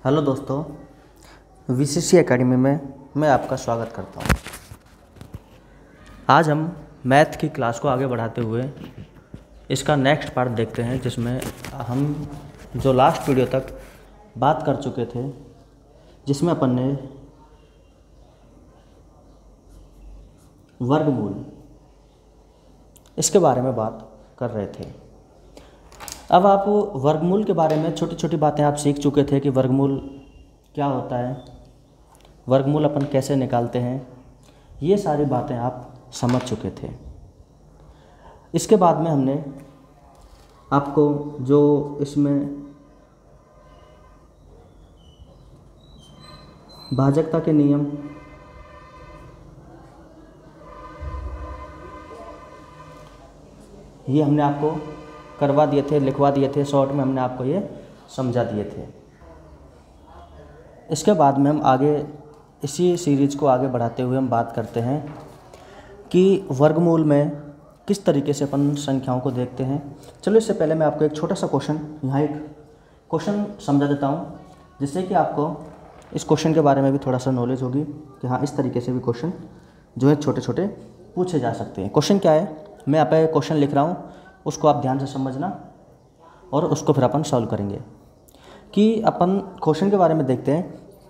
Hello दोस्तों, VCC academy में मैं आपका स्वागत करता हूँ। आज हम मैथ की क्लास को आगे बढ़ाते हुए इसका नेक्स्ट पार्ट देखते हैं, जिसमें हम जो लास्ट वीडियो तक बात कर चुके थे, जिसमें अपन ने वर्गमूल इसके बारे में बात कर रहे थे। अब आप वर्गमूल के बारे में छोटी छोटी बातें आप सीख चुके थे कि वर्गमूल क्या होता है, वर्गमूल अपन कैसे निकालते हैं, ये सारी बातें आप समझ चुके थे। इसके बाद में हमने आपको जो इसमें भाजकता के नियम, ये हमने आपको करवा दिए थे, लिखवा दिए थे, शॉर्ट में हमने आपको ये समझा दिए थे। इसके बाद में हम आगे इसी सीरीज़ को आगे बढ़ाते हुए हम बात करते हैं कि वर्गमूल में किस तरीके से अपन संख्याओं को देखते हैं। चलो, इससे पहले मैं आपको एक छोटा सा क्वेश्चन, यहाँ एक क्वेश्चन समझा देता हूँ, जिससे कि आपको इस क्वेश्चन के बारे में भी थोड़ा सा नॉलेज होगी कि हाँ, इस तरीके से भी क्वेश्चन जो है छोटे छोटे पूछे जा सकते हैं। क्वेश्चन क्या है, मैं यहाँ पे क्वेश्चन लिख रहा हूँ, उसको आप ध्यान से समझना और उसको फिर अपन सॉल्व करेंगे। कि अपन क्वेश्चन के बारे में देखते हैं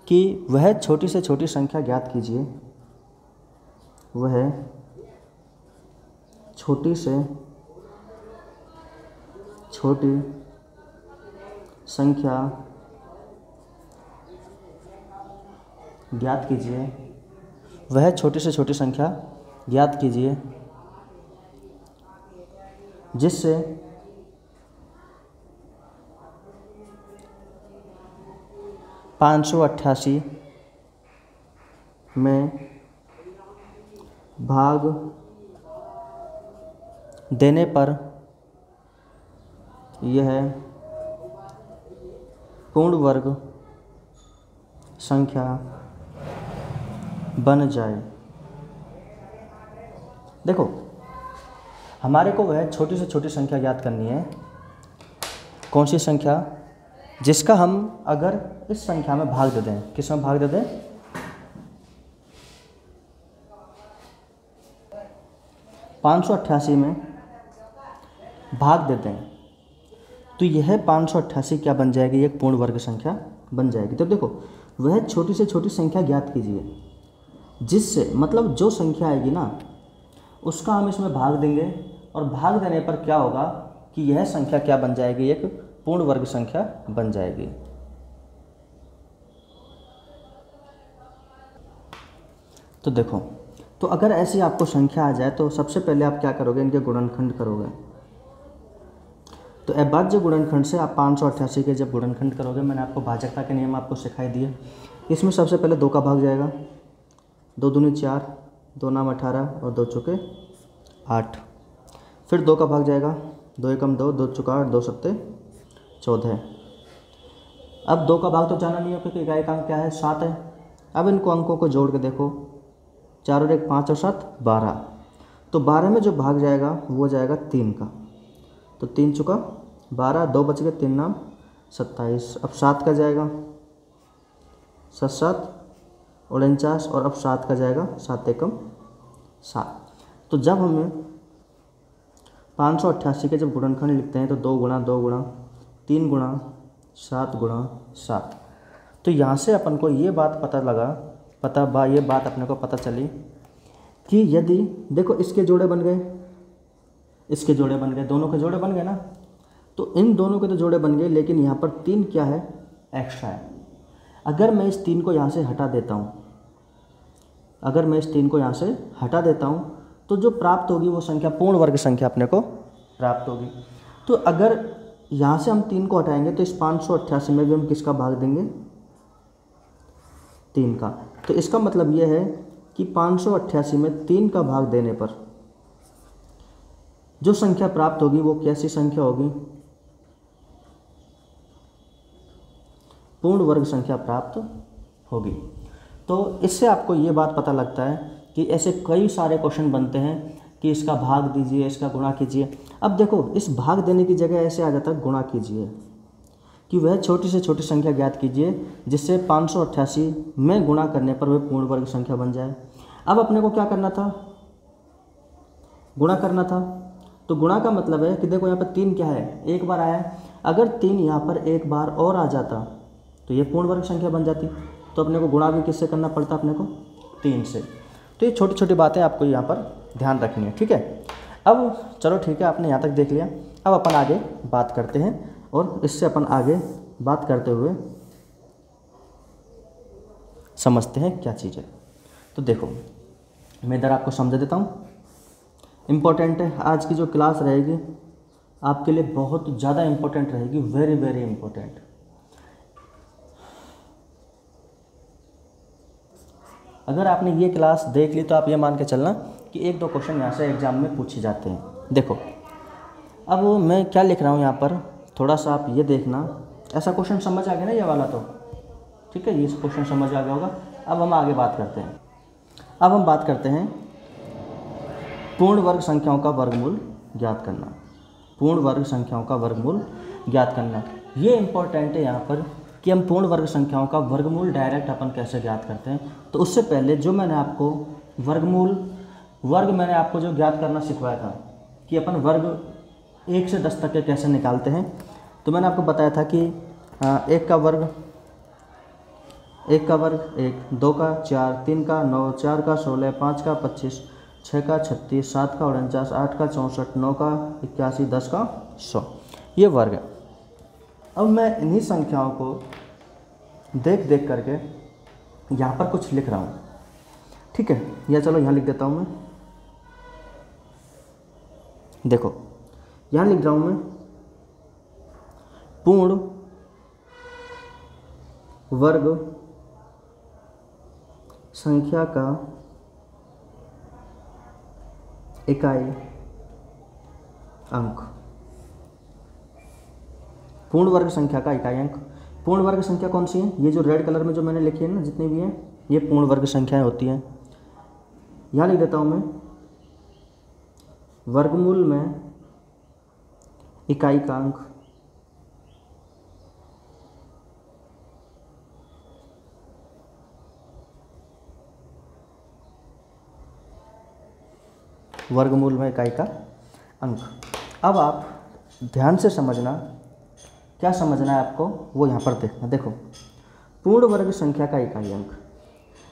कि वह छोटी से छोटी संख्या ज्ञात कीजिए, वह छोटी से छोटी संख्या ज्ञात कीजिए, वह छोटी से छोटी संख्या ज्ञात कीजिए जिससे 588 में भाग देने पर यह पूर्ण वर्ग संख्या बन जाए। देखो, हमारे को वह छोटी से छोटी संख्या ज्ञात करनी है। कौन सी संख्या? जिसका हम अगर इस संख्या में भाग दे दें, किस में भाग दे दें? 588 में भाग दे दें, तो यह 588 क्या बन जाएगी? एक पूर्ण वर्ग संख्या बन जाएगी। तो देखो, वह छोटी से छोटी संख्या ज्ञात कीजिए जिससे, मतलब जो संख्या आएगी ना, उसका हम इसमें भाग देंगे और भाग देने पर क्या होगा कि यह संख्या क्या बन जाएगी? एक पूर्ण वर्ग संख्या बन जाएगी। तो देखो, तो अगर ऐसी आपको संख्या आ जाए तो सबसे पहले आप क्या करोगे? इनके गुणनखंड करोगे। तो अभाज्य गुणनखंड से आप 588 के जब गुणनखंड करोगे, मैंने आपको भाजकता के नियम आपको सिखाई दिए। इसमें सबसे पहले 2 का भाग जाएगा, 2 दूनी 4, 2 नाम 18 और 2 चौके 8। फिर 2 का भाग जाएगा, 2 एकम 2, 2 चौका 8, 2 सत्ते 14। अब 2 का भाग तो जाना नहीं है क्योंकि इकाई का अंक क्या है? 7 है। अब इनको अंकों को जोड़ के देखो, 4 और 1 5 और 7 12। तो 12 में जो भाग जाएगा वो जाएगा 3 का। तो 3 चौका 12, 2 बच गए, 3 नाम 27। अब 7 का जाएगा, 7 7 49 और अब 7 का जाएगा, 7 एकम 7। तो जब हमें 588 के जब गुणनखंड लिखते हैं तो 2 गुणा 2 गुणा 3 गुणा 7 गुणा 7। तो यहाँ से अपन को ये बात पता लगा, ये बात अपने को पता चली कि यदि देखो, इसके जोड़े बन गए, इसके जोड़े बन गए, दोनों के जोड़े बन गए ना, तो इन दोनों के तो जोड़े बन गए, लेकिन यहाँ पर 3 क्या है? एक्स्ट्रा है। अगर मैं इस 3 को यहाँ से हटा देता हूँ, अगर मैं इस 3 को यहाँ से हटा देता हूँ, तो जो प्राप्त होगी वो संख्या पूर्ण वर्ग संख्या अपने को प्राप्त होगी। तो अगर यहाँ से हम 3 को हटाएंगे तो इस 588 में भी हम किसका भाग देंगे? 3 का। तो इसका मतलब ये है कि 588 में 3 का भाग देने पर जो संख्या प्राप्त होगी वो कैसी संख्या होगी? पूर्ण वर्ग संख्या प्राप्त होगी। तो इससे आपको ये बात पता लगता है कि ऐसे कई सारे क्वेश्चन बनते हैं कि इसका भाग दीजिए, इसका गुणा कीजिए। अब देखो, इस भाग देने की जगह ऐसे आ जाता है गुणा कीजिए, कि वह छोटी से छोटी संख्या ज्ञात कीजिए जिससे 588 में गुणा करने पर वह पूर्ण वर्ग संख्या बन जाए। अब अपने को क्या करना था, गुणा करना था। तो गुणा का मतलब है कि देखो यहाँ पर 3 क्या है, एक बार आया है, अगर 3 यहाँ पर एक बार और आ जाता तो ये पूर्ण वर्ग संख्या बन जाती। तो अपने को गुणा भी किससे करना पड़ता, अपने को 3 से। तो ये छोटी छोटी बातें आपको यहाँ पर ध्यान रखनी है, ठीक है। अब चलो ठीक है, आपने यहाँ तक देख लिया। अब अपन आगे बात करते हैं और इससे अपन आगे बात करते हुए समझते हैं क्या चीज़ है। तो देखो मैं इधर आपको समझा देता हूँ। इम्पोर्टेंट है, आज की जो क्लास रहेगी आपके लिए बहुत ज़्यादा इम्पोर्टेंट रहेगी, वेरी वेरी इम्पोर्टेंट। अगर आपने ये क्लास देख ली तो आप ये मान के चलना कि 1-2 क्वेश्चन यहाँ से एग्जाम में पूछे जाते हैं। देखो अब मैं क्या लिख रहा हूँ यहाँ पर, थोड़ा सा आप ये देखना। ऐसा क्वेश्चन समझ आ गया ना ये वाला, तो ठीक है, ये क्वेश्चन समझ आ गया होगा। अब हम आगे बात करते हैं। अब हम बात करते हैं पूर्ण वर्ग संख्याओं का वर्गमूल ज्ञात करना। पूर्ण वर्ग संख्याओं का वर्गमूल ज्ञात करना, ये इंपॉर्टेंट है यहाँ पर कि हम पूर्ण वर्ग संख्याओं का वर्गमूल डायरेक्ट अपन कैसे ज्ञात करते हैं। तो उससे पहले जो मैंने आपको वर्ग मैंने आपको जो ज्ञात करना सिखवाया था कि अपन वर्ग 1 से 10 तक के कैसे निकालते हैं। तो मैंने आपको बताया था कि 1 का वर्ग 1, 2 का 4, 3 का 9, 4 का 16, 5 का 25, 6 का 36, 7 का 49, 8 का 64, 9 का 81, 10 का 100, ये वर्ग है। अब मैं इन्हीं संख्याओं को देख देख करके यहाँ पर कुछ लिख रहा हूँ, ठीक है। या चलो यहाँ लिख देता हूँ मैं। देखो यहाँ लिख रहा हूँ मैं पूर्ण वर्ग संख्या का इकाई अंक। पूर्ण वर्ग संख्या का इकाई अंक। पूर्ण वर्ग संख्या कौन सी है, ये जो रेड कलर में जो मैंने लिखी है ना, जितनी भी हैं ये पूर्ण वर्ग संख्याएं होती हैं। यहाँ लिख देता हूँ मैं वर्गमूल में इकाई का अंक। वर्गमूल में इकाई का अंक। अब आप ध्यान से समझना, क्या समझना है आपको वो यहाँ पर देखना। देखो पूर्ण वर्ग संख्या का इकाई अंक,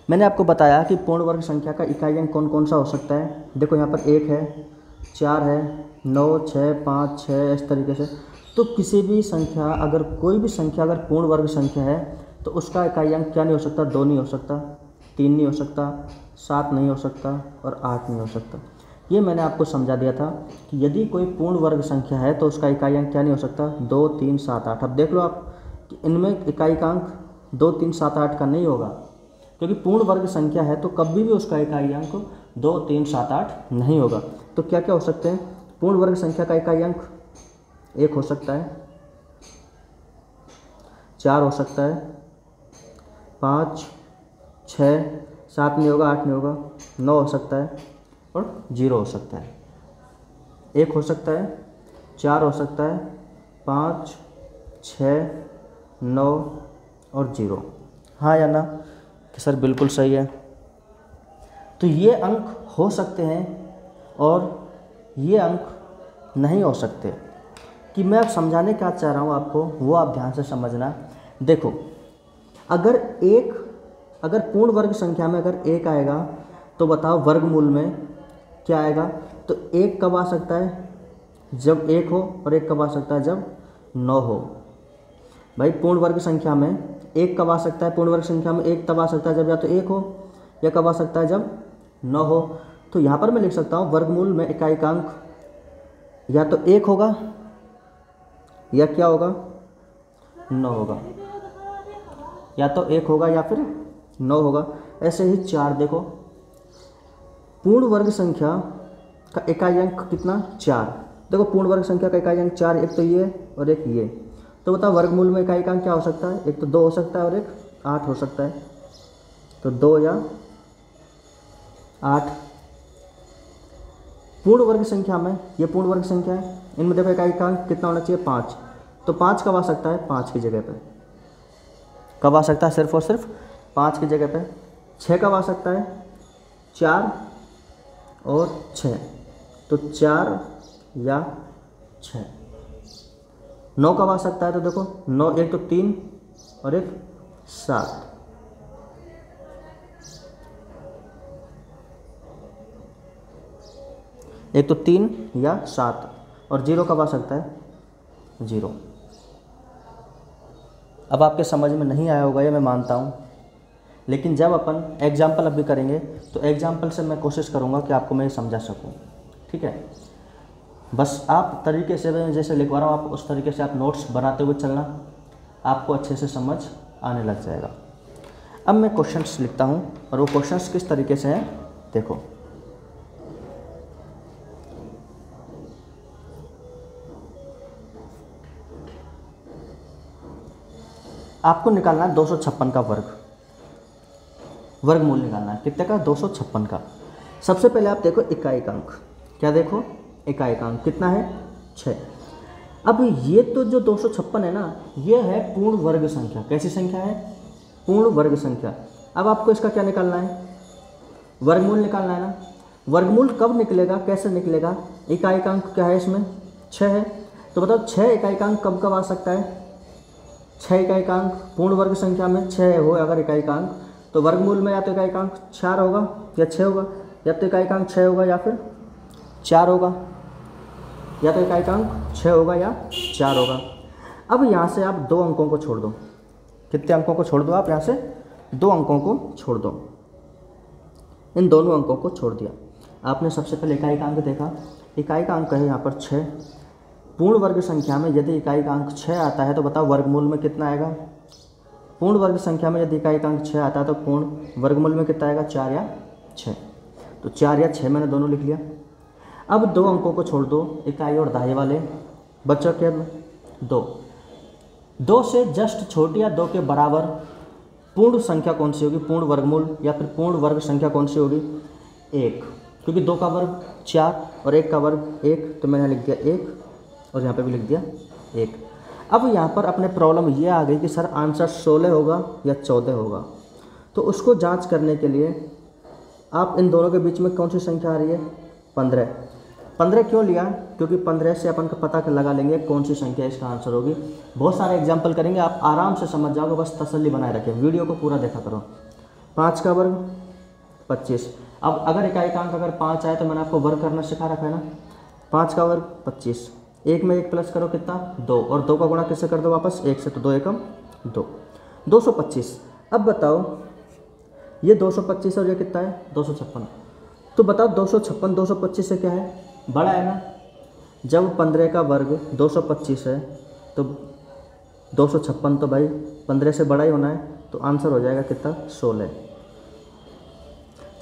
मैंने आपको बताया कि पूर्ण वर्ग संख्या का इकाई अंक कौन कौन सा हो सकता है। देखो यहाँ पर 1 है, 4 है, 9, 6, 5, 6, इस तरीके से। तो किसी भी संख्या, अगर कोई भी संख्या अगर पूर्ण वर्ग संख्या है तो उसका इकाई अंक क्या नहीं हो सकता, 2 नहीं हो सकता, 3 नहीं हो सकता, 7 नहीं हो सकता और 8 नहीं हो सकता। ये मैंने आपको समझा दिया था कि यदि कोई पूर्ण वर्ग संख्या है तो उसका इकाई अंक क्या नहीं हो सकता, 2, 3, 7, 8। अब देख लो आप कि इनमें इकाई का अंक 2, 3, 7, 8 का नहीं होगा, क्योंकि पूर्ण वर्ग संख्या है तो कभी भी उसका इकाई अंक 2, 3, 7, 8 नहीं होगा। तो क्या क्या हो सकते हैं पूर्ण वर्ग संख्या का इकाई अंक? 1 हो सकता है, 4 हो सकता है, 5, 6, 7 नहीं होगा, 8 नहीं होगा, 9 हो सकता है और 0 हो सकता है। 1 हो सकता है, 4 हो सकता है, 5, 6, 9 और 0। हाँ या ना कि सर बिल्कुल सही है। तो ये अंक हो सकते हैं और ये अंक नहीं हो सकते। कि मैं अब समझाने क्या चाह रहा हूँ आपको वो आप ध्यान से समझना। देखो अगर पूर्ण वर्ग संख्या में अगर 1 आएगा तो बताओ वर्गमूल में क्या आएगा। तो 1 कब आ सकता है, जब 1 हो, और 1 कब आ सकता है, जब 9 हो। भाई पूर्ण वर्ग संख्या में 1 कब आ सकता है, पूर्ण वर्ग संख्या में 1 तब आ सकता है जब या तो 1 हो, या कब आ सकता है, जब 9 हो। तो यहाँ पर मैं लिख सकता हूँ वर्गमूल में इकाई का अंक या तो 1 होगा या क्या होगा, 9 होगा। या तो 1 होगा या फिर 9 होगा। ऐसे ही 4, देखो पूर्ण वर्ग संख्या का इकाई अंक कितना, 4। देखो पूर्ण वर्ग संख्या का इकाई अंक 4, एक तो ये और एक ये। तो बताओ वर्गमूल में इकाई का अंक क्या हो सकता है, एक तो 2 हो सकता है और एक 8 हो सकता है। तो 2 या 8 पूर्ण वर्ग संख्या में, ये पूर्ण वर्ग संख्या है, इनमें देखो इकाई का अंक कितना होना चाहिए, 5। तो 5 कब आ सकता है, 5 की जगह पे कब आ सकता है, सिर्फ और सिर्फ 5 की जगह पे। 6 कब आ सकता है, 4 और 6, तो 4 या 6। 9 कब आ सकता है, तो देखो 9, एक तो 3 और एक 7। एक तो 3 या 7। और 0 कब आ सकता है, 0। अब आपके समझ में नहीं आया होगा ये मैं मानता हूँ, लेकिन जब अपन एग्जाम्पल अभी करेंगे तो एग्जाम्पल से मैं कोशिश करूँगा कि आपको मैं समझा सकूँ, ठीक है। बस आप तरीके से मैं जैसे लिखवा रहा हूँ, आप उस तरीके से आप नोट्स बनाते हुए चलना, आपको अच्छे से समझ आने लग जाएगा। अब मैं क्वेश्चंस लिखता हूँ और वो क्वेश्चंस किस तरीके से हैं देखो। आपको निकालना है 256 का वर्गमूल निकालना है, कितने का, 256 का। सबसे पहले आप देखो इकाई अंक, क्या देखो, इकाई अंक कितना है, 6। अब ये तो जो 256 है ना, ये है पूर्ण वर्ग संख्या। कैसी संख्या है, पूर्ण वर्ग संख्या। अब आपको इसका क्या निकालना है, वर्गमूल निकालना है ना। वर्गमूल कब निकलेगा, कैसे निकलेगा, इकाई अंक क्या है इसमें, 6 है। तो बताओ 6 इकाई अंक कब कब आ सकता है, 6 इकाई अंक पूर्ण वर्ग संख्या में 6 हो अगर इकाई अंक, तो वर्गमूल में या तो इकाई अंक 4 होगा या 6 होगा, या तो इकाई अंक 6 होगा या फिर 4 होगा, या तो इकाई अंक 6 होगा या 4 होगा। अब यहाँ से आप 2 अंकों को छोड़ दो, कितने अंकों को छोड़ दो आप, यहाँ से 2 अंकों को छोड़ दो। इन दोनों अंकों को छोड़ दिया आपने। सबसे पहले इकाई का अंक देखा, इकाई का अंक है यहाँ पर 6। पूर्ण वर्ग संख्या में यदि इकाई का अंक 6 आता है तो बताओ वर्गमूल में कितना आएगा, पूर्ण वर्ग संख्या में यदि इकाई का अंक 6 आता है तो पूर्ण वर्गमूल में कितना आएगा, 4 या 6। तो 4 या 6 मैंने दोनों लिख लिया। अब 2 अंकों को छोड़ दो, इकाई और दहाई वाले, बच्चों के 2 से जस्ट छोटी या 2 के बराबर पूर्ण संख्या कौन सी होगी, पूर्ण वर्गमूल या फिर पूर्ण वर्ग संख्या कौन सी होगी, 1। क्योंकि 2 का वर्ग 4 और 1 का वर्ग 1, तो मैंने लिख दिया 1 और यहाँ पे भी लिख दिया 1। अब यहाँ पर अपने प्रॉब्लम ये आ गई कि सर आंसर 16 होगा या 14 होगा। तो उसको जांच करने के लिए आप इन दोनों के बीच में कौन सी संख्या आ रही है, 15। 15 क्यों लिया, क्योंकि 15 से अपन का पता लगा लेंगे कौन सी संख्या इसका आंसर होगी। बहुत सारे एग्जाम्पल करेंगे, आप आराम से समझ जाओगे, बस तसल्ली बनाए रखें, वीडियो को पूरा देखा करो। 5 का वर्ग 25। अब अगर इकाई का अंक अगर 5 आए तो मैंने आपको वर्ग करना सिखा रखा है ना, 5 का वर्ग 25। 1 में 1 प्लस करो कितना, 2, और 2 का गुणा किससे कर दो वापस, 1 से, तो 2 एकम 2, 225। अब बताओ ये 225 और ये कितना है, 256। तो बताओ 256 225 से क्या है, बड़ा है ना। जब 15 का वर्ग 225 है तो 256 तो भाई 15 से बड़ा ही होना है, तो आंसर हो जाएगा कितना, 16।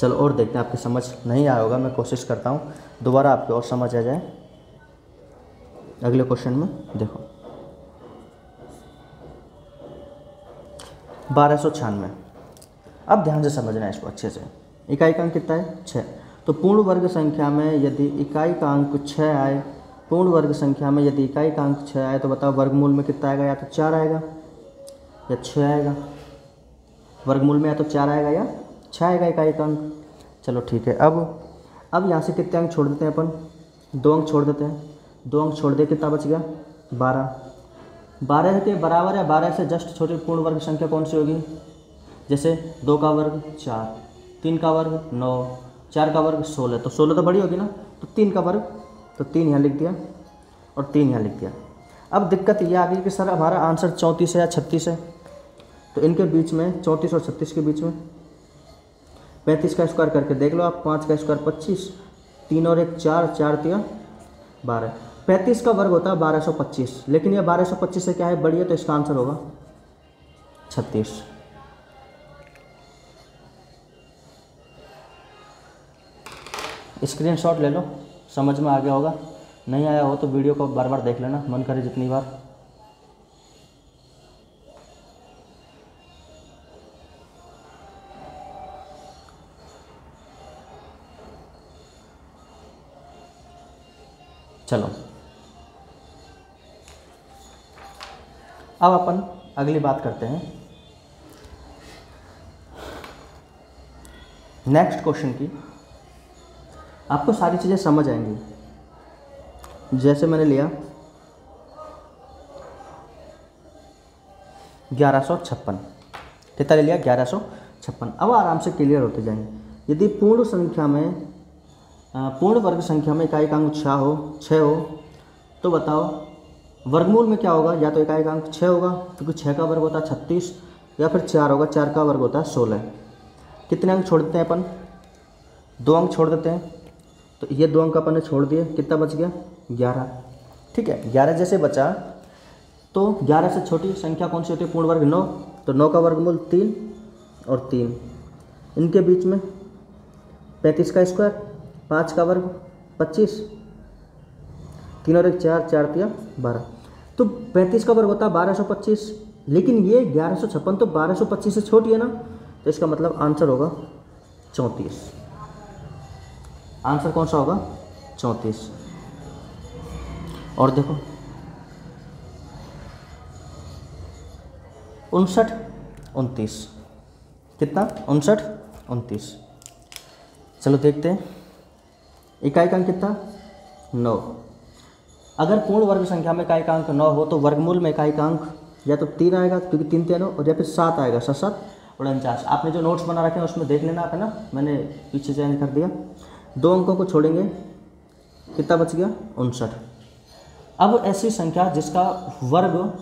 चलो और देखते हैं, आपकी समझ नहीं आया होगा, मैं कोशिश करता हूँ दोबारा आपकी और समझ आ जाए। अगले क्वेश्चन में देखो 1296। अब ध्यान से समझना है इसको अच्छे से। इकाई का अंक कितना है, 6। तो पूर्ण वर्ग संख्या में यदि इकाई का अंक 6 आए, पूर्ण वर्ग संख्या में यदि इकाई का अंक 6 आए तो बताओ वर्गमूल में कितना आएगा, या तो 4 आएगा या 6 आएगा। वर्गमूल में या तो 4 आएगा या 6 आएगा इकाई का अंक। चलो ठीक है। अब यहाँ से कितने अंक छोड़ देते हैं अपन, 2 अंक छोड़ देते हैं। 2 अंक छोड़ दे, कितना बच गया, 12। 12 के बराबर या 12 से जस्ट छोटी पूर्ण वर्ग संख्या कौन सी होगी, जैसे 2 का वर्ग 4, 3 का वर्ग 9, 4 का वर्ग 16, तो 16 तो बड़ी होगी ना। तो 3 का वर्ग, तो 3 यहाँ लिख दिया और 3 यहाँ लिख दिया। अब दिक्कत ये आ गई कि सर हमारा आंसर 34 है या 36 है, तो इनके बीच में 34 और 36 के बीच में 35 का स्क्वायर करके देख लो आप। 5 का स्क्वायर 25, 3 और 1 4, 4 3 12। 35 का वर्ग होता है 1225, लेकिन यह 1225 से क्या है, बड़ी है, तो इसका आंसर होगा 36। स्क्रीनशॉट ले लो, समझ में आ गया होगा। नहीं आया हो तो वीडियो को बार बार देख लेना, मन करे जितनी बार। चलो अब अपन अगली बात करते हैं नेक्स्ट क्वेश्चन की। आपको सारी चीज़ें समझ आएंगी। जैसे मैंने लिया 1156, कितना ले लिया 1156। अब आराम से क्लियर होते जाएंगे। यदि पूर्ण संख्या में पूर्ण वर्ग संख्या में इकाई अंक 6 हो तो बताओ वर्गमूल में क्या होगा। या तो इकाई अंक 6 होगा क्योंकि 6 का वर्ग होता है 36, या फिर 4 होगा, 4 का वर्ग होता है 16। कितने अंक छोड़ देते हैं अपन, 2 अंक छोड़ देते हैं। तो ये 2 अंक अपन ने छोड़ दिए, कितना बच गया 11। ठीक है, 11 जैसे बचा तो 11 से छोटी संख्या कौन सी होती है पूर्ण वर्ग 9। तो 9 का वर्गमूल 3 और 3, इनके बीच में 35 का स्क्वायर, 5 का वर्ग 25, 3 और 1 4, 4 3 12। तो 35 का वर्ग होता है 1225, लेकिन ये 1156 तो 1225 से छोटी है ना, तो इसका मतलब आंसर होगा 34। आंसर कौन सा होगा 34। और देखो 59 29, कितना 59 29। चलो देखते हैं इकाई का अंक कितना 9। अगर पूर्ण वर्ग संख्या में इकाई का अंक 9 हो तो वर्गमूल में इकाई का अंक या तो 3 आएगा क्योंकि 3 3 और या फिर 7 आएगा, 7 7 49। आपने जो नोट्स बना रखे हैं उसमें देख लेना आप, है ना, मैंने पीछे चयन कर दिया। 2 अंकों को छोड़ेंगे, कितना बच गया 59। अब ऐसी संख्या जिसका वर्ग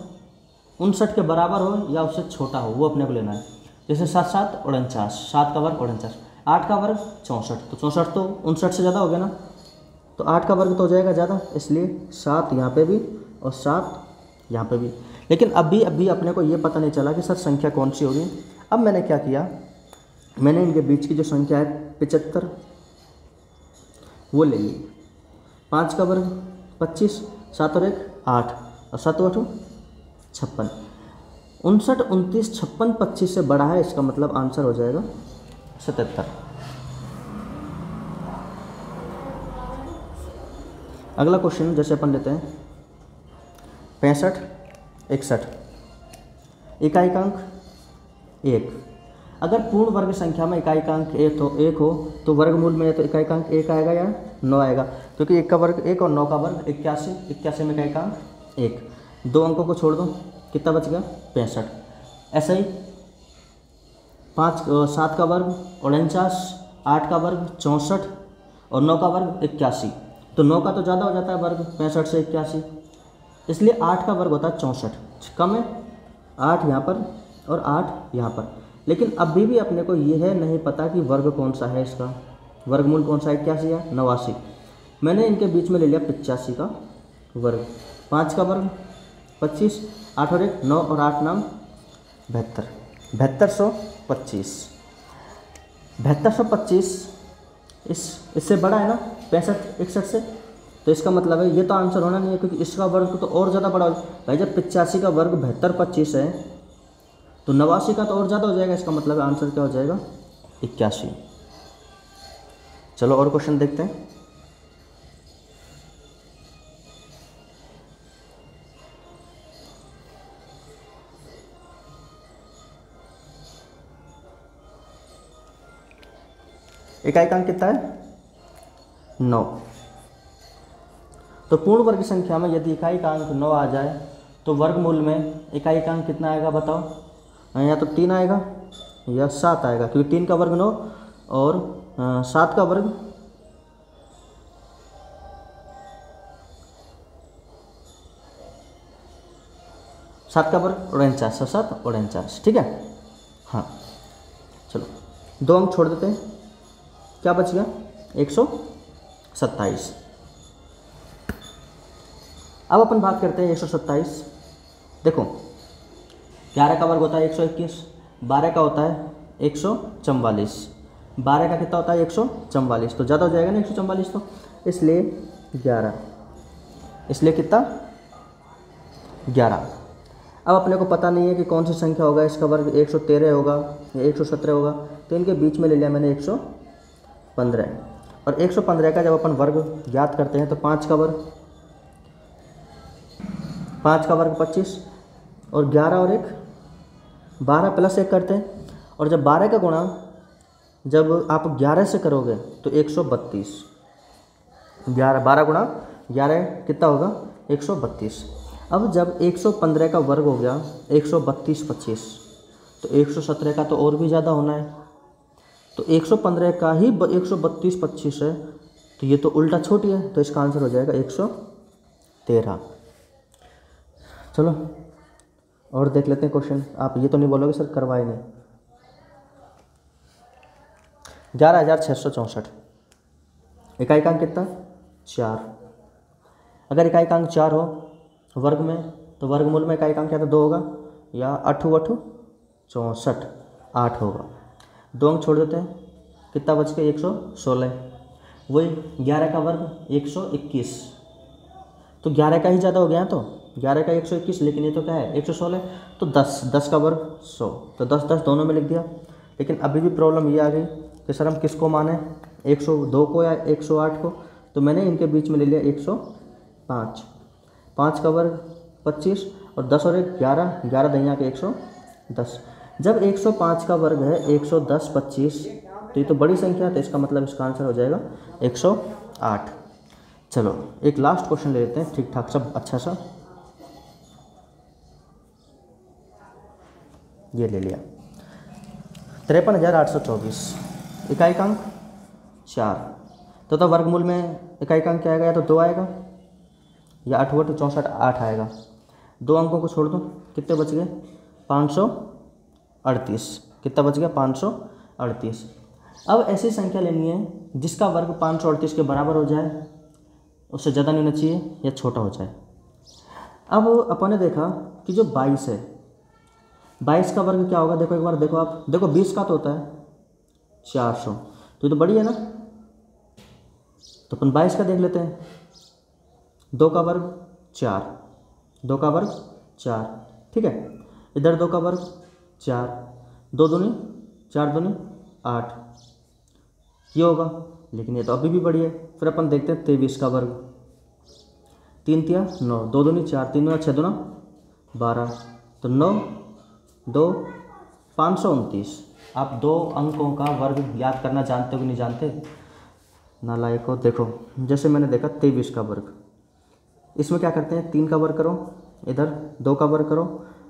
59 के बराबर हो या उससे छोटा हो वो अपने को लेना है। जैसे 7 7 49, 7 का वर्ग 49, 8 का वर्ग 64। तो 64 तो 59 से ज़्यादा हो गया ना, तो 8 का वर्ग तो हो जाएगा ज़्यादा, इसलिए 7 यहाँ पे भी और 7 यहाँ पे भी। लेकिन अभी अपने को ये पता नहीं चला कि सर संख्या कौन सी होगी। अब मैंने क्या किया, मैंने इनके बीच की जो संख्या है 75 वो ले ली। 5 का वर्ग 25, 7 और 1 8 और 7 8 56। 59 29 56 25 से बड़ा है, इसका मतलब आंसर हो जाएगा 77। अगला क्वेश्चन जैसे अपन लेते हैं 65 61, इकाई का अंक 1। अगर पूर्ण वर्ग संख्या में इकाई का अंक 1 हो तो वर्गमूल में तो इकाई का अंक 1 आएगा या 9 आएगा, क्योंकि 1 का वर्ग 1 और 9 का वर्ग 81, 81 में इकाई का अंक 1। 2 अंकों को छोड़ दो, कितना बच गया 65। ऐसे ही 7 का वर्ग 49, 8 का वर्ग 64 और 9 का वर्ग 81। तो 9 का तो ज़्यादा हो जाता है वर्ग 65 से 81, इसलिए 8 का वर्ग होता है 64। कम है 8 यहाँ पर और 8 यहाँ पर। लेकिन अभी भी अपने को ये है नहीं पता कि वर्ग कौन सा है, इसका वर्गमूल कौन सा है, 81 या 89। मैंने इनके बीच में ले लिया 85 का वर्ग। 5 का वर्ग 25, 8 और 1 9 और 8 नाम 72, 7225। 7225 इससे बड़ा है ना 65 61 से, तो इसका मतलब है ये तो आंसर होना नहीं है, क्योंकि इसका वर्ग तो और ज़्यादा बड़ा हो भाई। जब 85 का वर्ग 72 25 है तो 89 का तो और ज़्यादा हो जाएगा, इसका मतलब आंसर क्या हो जाएगा 81। चलो और क्वेश्चन देखते हैं। इकाई का अंक कितना है 9। तो पूर्ण वर्ग संख्या में यदि इकाई का अंक 9 आ जाए तो वर्गमूल में इकाई का अंक कितना आएगा बताओ। या तो 3 आएगा या 7 आएगा, क्योंकि 3 का वर्ग 9 और 7 का वर्ग 7 का वर्ग 49, 7 49। ठीक है, हाँ चलो 2 अंक छोड़ देते हैं, क्या बच गया 127। अब अपन बात करते हैं 127। देखो 11 का वर्ग होता है 121, 12 का होता है 144, 12 का कितना होता है 144, तो ज़्यादा हो जाएगा ना 144, तो इसलिए 11, इसलिए कितना 11। अब अपने को पता नहीं है कि कौन सी संख्या होगा, इसका वर्ग 113 होगा या 117 होगा, तो इनके बीच में ले लिया मैंने 115। और 115 का जब अपन वर्ग ज्ञात करते हैं तो 5 का वर्ग 25, और 11 और 1 12 प्लस 1 करते हैं। और जब 12 का गुणा जब आप 11 से करोगे तो 132। 11 12 गुणा 11 कितना होगा 132। अब जब 115 का वर्ग हो गया 132 25, तो 117 का तो और भी ज़्यादा होना है। तो 115 का ही 132 25 है, तो ये तो उल्टा छोटी है, तो इसका आंसर हो जाएगा 113। चलो और देख लेते हैं क्वेश्चन। आप ये तो नहीं बोलोगे सर करवाए नहीं। 11,664 इकाईकांक कितना 4। अगर इकाईकांक 4 हो वर्ग में, तो वर्गमूल में इकाईकांक क्या तो 2 होगा, या 8 8 64 8 होगा। 2 अंक छोड़ देते हैं, कितना बच गया 116। वही 11 का वर्ग 121, तो 11 का ही ज़्यादा हो गया तो 11 का 121, लेकिन ये तो क्या है 116, तो 10 का वर्ग 100, तो 10 10 दोनों में लिख दिया। लेकिन अभी भी प्रॉब्लम ये आ गई कि सर हम किसको माने, 102 को या 108 को, तो मैंने इनके बीच में ले लिया 105। 5 का वर्ग 25 और 10 और 1 11, 11 दहिया के 110। जब 105 का वर्ग है 110 25, तो ये तो बड़ी संख्या है, तो इसका मतलब इसका आंसर हो जाएगा 108। चलो एक लास्ट क्वेश्चन ले लेते हैं ठीक ठाक सब अच्छा सा। ये ले लिया 53,824 इकाईकांक 4, तो वर्गमूल में इकाईकांक क्या आएगा, या तो 2 आएगा या 8 8 64 8 आएगा। 2 अंकों को छोड़ दो, कितने बच गए 538। कितना बच गया 538। अब ऐसी संख्या लेनी है जिसका वर्ग 538 के बराबर हो जाए, उससे ज़्यादा नहीं होना चाहिए या छोटा हो जाए। अब अपन ने देखा कि जो 22 है, 22 का वर्ग क्या होगा, देखो एक बार देखो आप, देखो 20 का तो होता है 400, तो ये तो बड़ी है ना, तो अपन 22 का देख लेते हैं। 2 का वर्ग 4, 2 का वर्ग 4, ठीक है। इधर 2 का वर्ग 4, 2 दूनी 4 दूनी 8, ये होगा, लेकिन ये तो अभी भी बड़ी है। फिर अपन देखते हैं 23 का वर्ग, 3 तिया 9, 2 दूनी 4, 3 दूना 6 दूना 12, तो 9 2 529। आप 2 अंकों का वर्ग याद करना जानते हो कि नहीं जानते, नालायक हो। देखो जैसे मैंने देखा 23 का वर्ग, इसमें क्या करते हैं 3 का वर्ग करो, इधर 2 का वर्ग करो,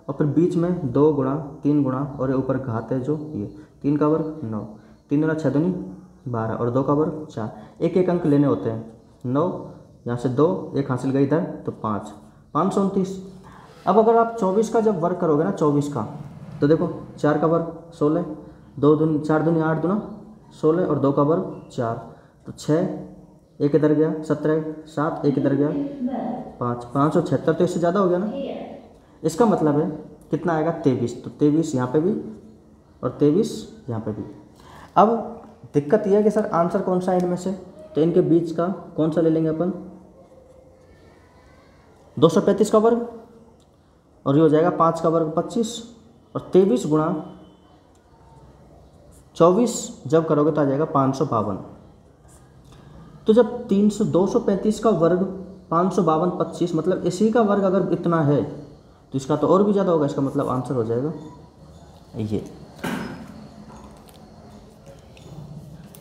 और फिर बीच में 2 गुणा 3 गुणा, और ये ऊपर घात है जो ये 3 का वर्ग 9, 3 दूना 6 दूनी 12, और 2 का वर्ग 4। एक एक अंक लेने होते हैं, 9 यहाँ से 2 एक हासिल गई इधर, तो 5 529। अब अगर आप 24 का जब वर्ग करोगे ना 24 का, तो देखो 4 का वर्ग 16, 2 दूनी 4 दूनी 8 दूना 16, और 2 का वर्ग 4, तो 6 एक इधर गया 17 7 एक इधर गया 5 576, तो इससे ज़्यादा हो गया ना। इसका मतलब है कितना आएगा 23, तो 23 यहाँ पे भी और 23 यहाँ पे भी। अब दिक्कत यह है कि सर आंसर कौन सा है इनमें से, तो इनके बीच का कौन सा ले लेंगे अपन, 235 का वर्ग, और ये हो जाएगा 5 का वर्ग 25, और 23 गुणा 24 जब करोगे तो आ जाएगा 552। तो जब 235 का वर्ग 552 25, मतलब इसी का वर्ग अगर इतना है तो इसका तो और भी ज़्यादा होगा, इसका मतलब आंसर हो जाएगा ये।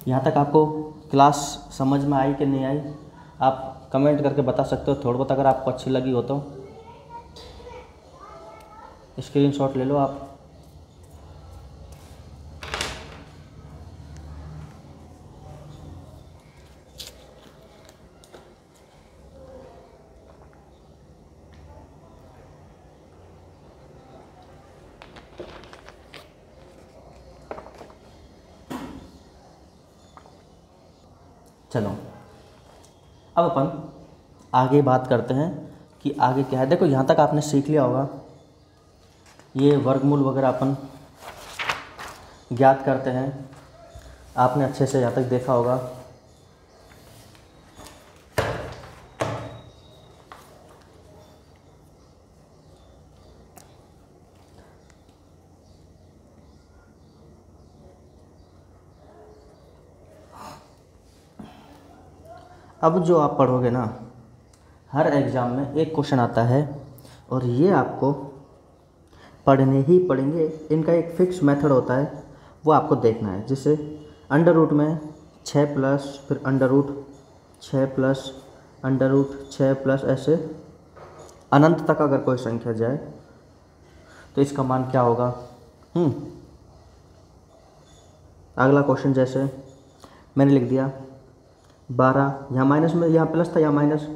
यहाँ तक आपको क्लास समझ में आई कि नहीं आई, आप कमेंट करके बता सकते हो। थोड़ा बहुत अगर आपको अच्छी लगी हो तो स्क्रीनशॉट ले लो आप। चलो अब अपन आगे बात करते हैं कि आगे क्या है। देखो यहाँ तक आपने सीख लिया होगा, ये वर्गमूल वगैरह अपन ज्ञात करते हैं, आपने अच्छे से यहाँ तक देखा होगा। अब जो आप पढ़ोगे ना, हर एग्ज़ाम में एक क्वेश्चन आता है और ये आपको पढ़ने ही पढ़ेंगे। इनका एक फिक्स मेथड होता है, वो आपको देखना है। जैसे अंडर रूट में 6 प्लस फिर under root 6 plus under root 6 plus, ऐसे अनंत तक अगर कोई संख्या जाए तो इसका मान क्या होगा। अगला क्वेश्चन जैसे मैंने लिख दिया 12, यहाँ माइनस में, यहाँ प्लस था, यहाँ माइनस,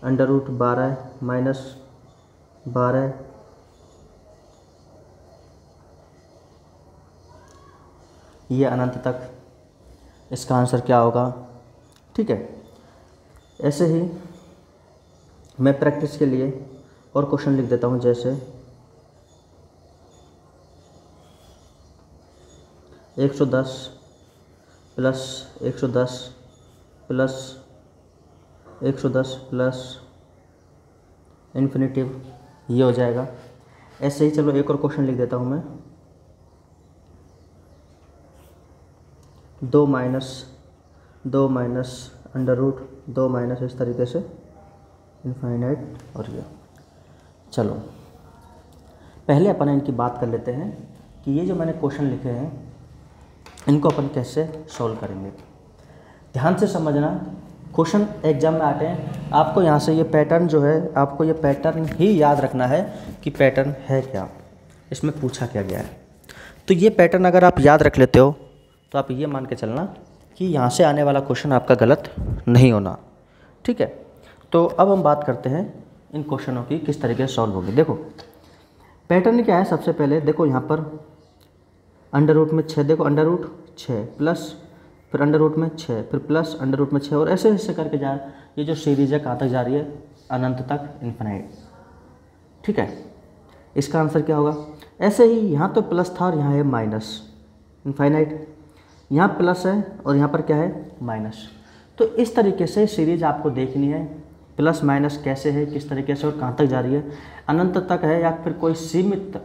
अंडर रूट 12 माइनस 12, ये अनंत तक, इसका आंसर क्या होगा। ठीक है, ऐसे ही मैं प्रैक्टिस के लिए और क्वेश्चन लिख देता हूँ। जैसे 110 प्लस 110 प्लस 110 प्लस इन्फिनिटिव, ये हो जाएगा। ऐसे ही चलो एक और क्वेश्चन लिख देता हूँ मैं, 2 माइनस अंडर रूट 2 माइनस, इस तरीके से इनफाइनाइट। और ये चलो पहले अपन इनकी बात कर लेते हैं कि ये जो मैंने क्वेश्चन लिखे हैं इनको अपन कैसे सॉल्व करेंगे। ध्यान से समझना, क्वेश्चन एग्जाम में आते हैं, आपको यहाँ से ये पैटर्न जो है, आपको ये पैटर्न ही याद रखना है कि पैटर्न है क्या, इसमें पूछा क्या गया है। तो ये पैटर्न अगर आप याद रख लेते हो तो आप ये मान के चलना कि यहाँ से आने वाला क्वेश्चन आपका गलत नहीं होना। ठीक है, तो अब हम बात करते हैं इन क्वेश्चनों की किस तरीके से सॉल्व होगी। देखो पैटर्न क्या है, सबसे पहले देखो यहाँ पर अंडर रूट में 6, देखो अंडर रूट 6 प्लस फिर अंडर रूट में 6 फिर प्लस अंडर रूट में 6, और ऐसे ऐसे करके जा, ये जो सीरीज है कहाँ तक जा रही है, अनंत तक, इन्फिनाइट। ठीक है, इसका आंसर क्या होगा। ऐसे ही यहाँ तो प्लस था और यहाँ है माइनस, इन्फाइनाइट। यहाँ प्लस है और यहाँ पर क्या है, माइनस। तो इस तरीके से सीरीज आपको देखनी है, प्लस माइनस कैसे है, किस तरीके से और कहाँ तक जा रही है, अनंत तक है या फिर कोई सीमित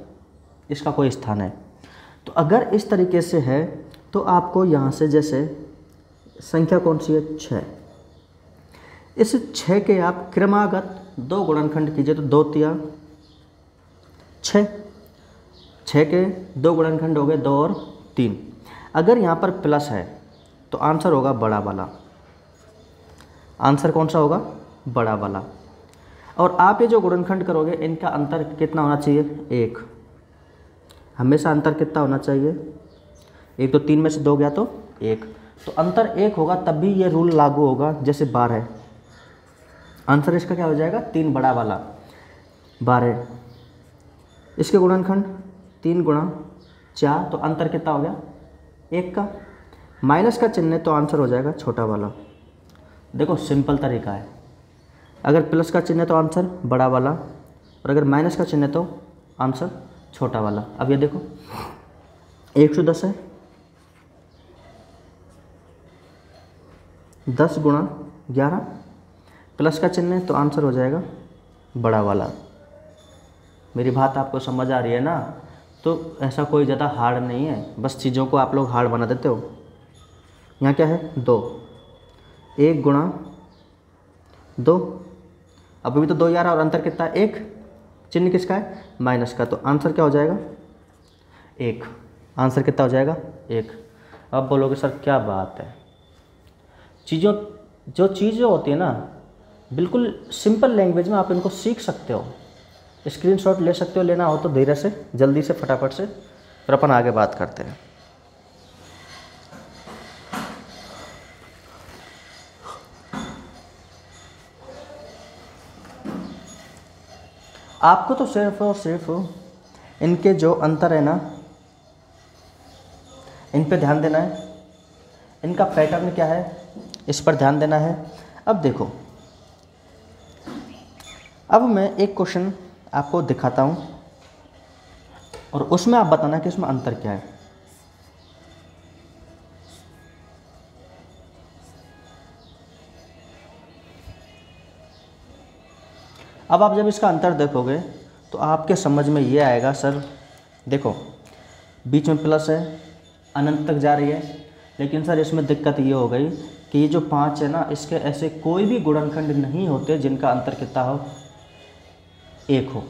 इसका कोई स्थान है। तो अगर इस तरीके से है तो आपको यहाँ से, जैसे संख्या कौन सी है, 6, इस 6 के आप क्रमागत 2 गुणनखंड कीजिए। तो 2 तिया 6, 6 के 2 गुणनखंड हो गए 2 और 3। अगर यहाँ पर प्लस है तो आंसर होगा बड़ा वाला, आंसर कौन सा होगा, बड़ा वाला। और आप ये जो गुणनखंड करोगे इनका अंतर कितना होना चाहिए, 1। हमेशा अंतर कितना होना चाहिए, 1। तो 3 में से 2 गया तो 1, तो अंतर 1 होगा, तब भी ये रूल लागू होगा। जैसे 12, आंसर इसका क्या हो जाएगा, 3 बड़ा वाला 12। इसके गुणनखंड 3 गुणा 4, तो अंतर कितना हो गया, 1 का। माइनस का चिन्ह है तो आंसर हो जाएगा छोटा वाला। देखो सिंपल तरीका है, अगर प्लस का चिन्ह है तो आंसर बड़ा वाला, और अगर माइनस का चिन्ह है तो आंसर छोटा वाला। अब ये देखो 110 है, 10 गुणा 11, प्लस का चिन्ह है तो आंसर हो जाएगा बड़ा वाला। मेरी बात आपको समझ आ रही है ना। तो ऐसा कोई ज़्यादा हार्ड नहीं है, बस चीज़ों को आप लोग हार्ड बना देते हो। यहाँ क्या है, 2, 1 गुणा 2, अभी भी तो 2 यार, और अंतर कितना है, 1। चिन्ह किसका है, माइनस का, तो आंसर क्या हो जाएगा, 1। आंसर कितना हो जाएगा, 1। अब बोलोगे सर क्या बात है, जो चीज़ें होती है ना बिल्कुल सिंपल लैंग्वेज में आप इनको सीख सकते हो, स्क्रीनशॉट ले सकते हो, लेना हो तो धीरे से, जल्दी से, फटाफट से, फिर अपन आगे बात करते हैं। आपको तो सिर्फ और सिर्फ इनके जो अंतर है ना, इन पे ध्यान देना है, इनका पैटर्न क्या है इस पर ध्यान देना है। अब देखो, अब मैं एक क्वेश्चन आपको दिखाता हूँ और उसमें आप बताना कि इसमें अंतर क्या है। अब आप जब इसका अंतर देखोगे तो आपके समझ में ये आएगा, सर देखो बीच में प्लस है, अनंत तक जा रही है, लेकिन सर इसमें दिक्कत ये हो गई कि ये जो 5 है ना, इसके ऐसे कोई भी गुणनखंड नहीं होते जिनका अंतर कितना हो, 1 हो।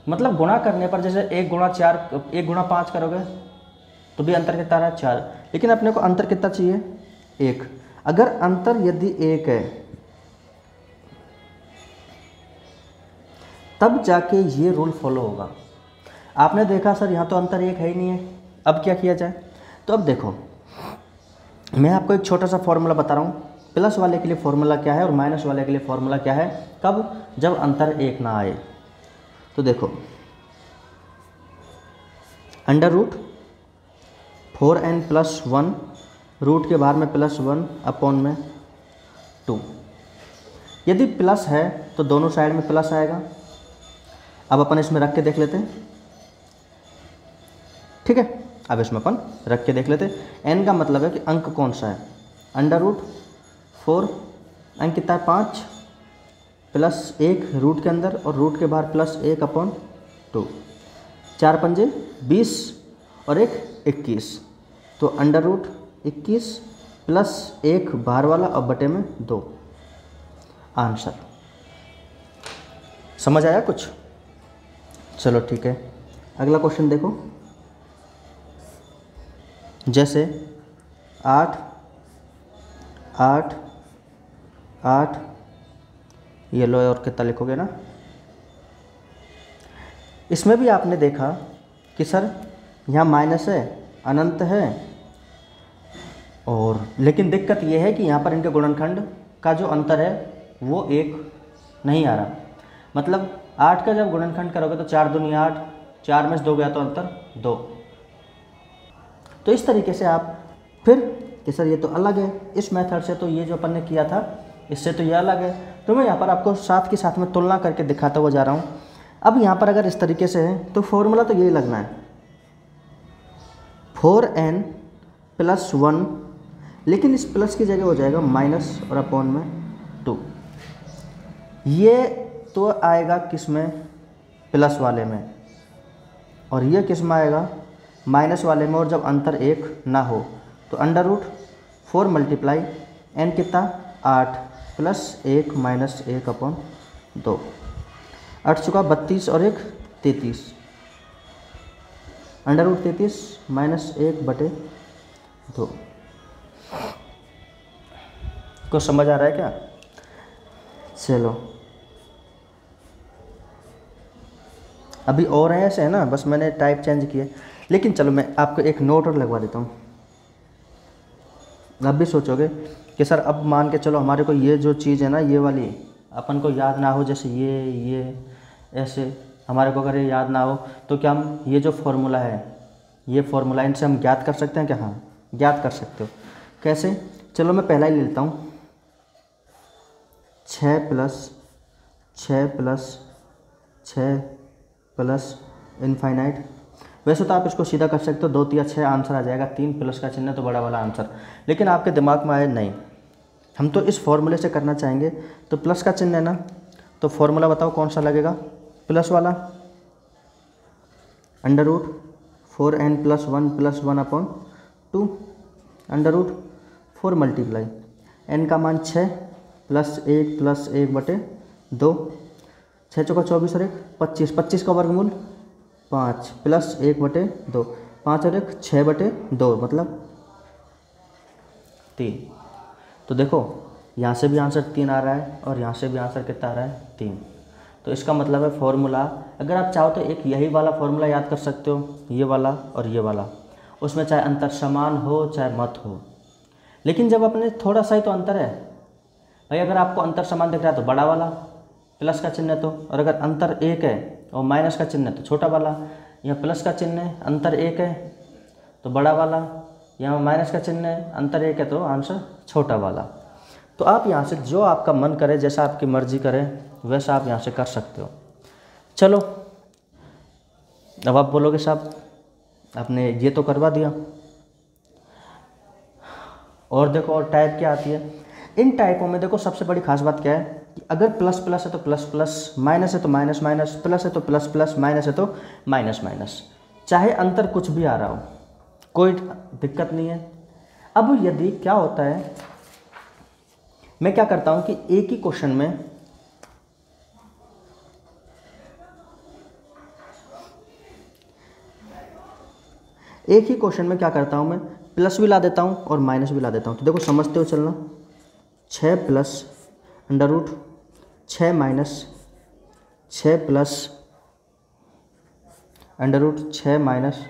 मतलब गुणा करने पर जैसे 1 गुणा 4, 1 गुणा 5 करोगे तो भी अंतर कितना रहा 4, लेकिन अपने को अंतर कितना चाहिए 1। अगर अंतर यदि 1 है तब जाके ये रूल फॉलो होगा। आपने देखा सर यहाँ तो अंतर 1 है ही नहीं है, अब क्या किया जाए? तो अब देखो मैं आपको एक छोटा सा फॉर्मूला बता रहा हूँ, प्लस वाले के लिए फॉर्मूला क्या है और माइनस वाले के लिए फॉर्मूला क्या है, कब? जब अंतर 1 ना आए। तो देखो under root 4n plus 1, root के बाहर में प्लस 1 अपॉन में 2। यदि प्लस है तो दोनों साइड में प्लस आएगा। अब अपन इसमें रख के देख लेते हैं, ठीक है? अब इसमें अपन रख के देख लेते हैं। n का मतलब है कि अंक कौन सा है, अंडर रूट 4, अंक कितना है 5 प्लस 1 रूट के अंदर और रूट के बाहर प्लस 1 अपॉन 2, 4 पंजे 20 और 1 21, तो अंडर रूट 21 प्लस 1 बाहर वाला और बटे में 2 आंसर। समझ आया कुछ? चलो ठीक है, अगला क्वेश्चन देखो। जैसे 8 8 8 ये लो, और कितना लिखोगे ना। इसमें भी आपने देखा कि सर यहाँ माइनस है, अनंत है, और लेकिन दिक्कत ये है कि यहाँ पर इनके गुणनखंड का जो अंतर है वो 1 नहीं आ रहा। मतलब 8 का जब गुणनखंड करोगे तो 4 दूनी 8, 4 में से 2 गया तो अंतर 2। तो इस तरीके से आप फिर कि सर ये तो अलग है, इस मेथड से तो ये जो अपन ने किया था इससे तो ये अलग है, तो मैं यहाँ पर आपको साथ के साथ में तुलना करके दिखाता हुआ जा रहा हूँ। अब यहाँ पर अगर इस तरीके से है तो फॉर्मूला तो यही लगना है 4n प्लस 1, लेकिन इस प्लस की जगह हो जाएगा माइनस और अपॉन में 2। ये तो आएगा किस में, प्लस वाले में, और ये किस में आएगा, माइनस वाले में। और जब अंतर 1 ना हो तो अंडर रूट 4 मल्टीप्लाई n कितना 8 प्लस 1 माइनस 1 अपॉन 2, 8 चुका 32 और 1 33, अंडर रूट 33 माइनस 1 बटे 2। कुछ समझ आ रहा है क्या? चलो अभी और है ऐसे है ना, बस मैंने टाइप चेंज किया, लेकिन चलो मैं आपको एक नोट और लगवा देता हूँ। अब भी सोचोगे कि सर अब मान के चलो हमारे को ये जो चीज़ है ना ये वाली अपन को याद ना हो, जैसे ये ऐसे हमारे को अगर ये याद ना हो तो क्या हम ये जो फॉर्मूला है ये फॉर्मूला इनसे हम ज्ञात कर सकते हैं क्या? हाँ ज्ञात कर सकते हो। कैसे? चलो मैं पहला ही ले लेता हूँ, 6 प्लस 6 प्लस 6 प्लस इनफाइनाइट। वैसे तो आप इसको सीधा कर सकते हो, 2 या 6 आंसर आ जाएगा, 3 प्लस का चिन्ह तो बड़ा वाला आंसर, लेकिन आपके दिमाग में आए नहीं हम तो इस फॉर्मूले से करना चाहेंगे। तो प्लस का चिन्ह है ना, तो फॉर्मूला बताओ कौन सा लगेगा, प्लस वाला, under root 4n plus 1 plus 1 upon 2, under root 4 multiply n का मान 6 प्लस 1 बटे 2, 6 चौका 24 और 1 25, 25 का वर्गमूल 5 प्लस 1 बटे 2, 5 और 1 6 बटे 2 मतलब 3। तो देखो यहाँ से भी आंसर 3 आ रहा है और यहाँ से भी आंसर कितना आ रहा है 3। तो इसका मतलब है फॉर्मूला, अगर आप चाहो तो एक यही वाला फॉर्मूला याद कर सकते हो, ये वाला और ये वाला, उसमें चाहे अंतर समान हो चाहे मत हो, लेकिन जब अपने थोड़ा सा ही तो अंतर है भाई। अगर आपको अंतर समान दिख रहा है तो बड़ा वाला प्लस का चिन्ह है तो, और अगर अंतर 1 है और माइनस का चिन्ह है तो छोटा वाला। यहाँ प्लस का चिन्ह है, अंतर 1 है तो बड़ा वाला, यहाँ माइनस का चिन्ह है, अंतर 1 है तो आंसर छोटा वाला। तो आप यहाँ से जो आपका मन करे, जैसा आपकी मर्जी करे वैसा आप यहाँ से कर सकते हो। चलो अब आप बोलोगे साहब आपने ये तो करवा दिया, और देखो और टाइप क्या आती है। इन टाइपों में देखो सबसे बड़ी खास बात क्या है कि अगर प्लस प्लस है तो प्लस प्लस, माइनस है तो माइनस माइनस, प्लस है तो प्लस प्लस, माइनस है तो माइनस माइनस, चाहे अंतर कुछ भी आ रहा हो कोई दिक्कत नहीं है। अब यदि क्या होता है, मैं क्या करता हूं कि एक ही क्वेश्चन में एक ही क्वेश्चन में क्या करता हूँ मैं, प्लस भी ला देता हूँ और माइनस भी ला देता हूँ। तो देखो समझते हो चलना, 6 plus under root 6 minus 6 plus under root 6 minus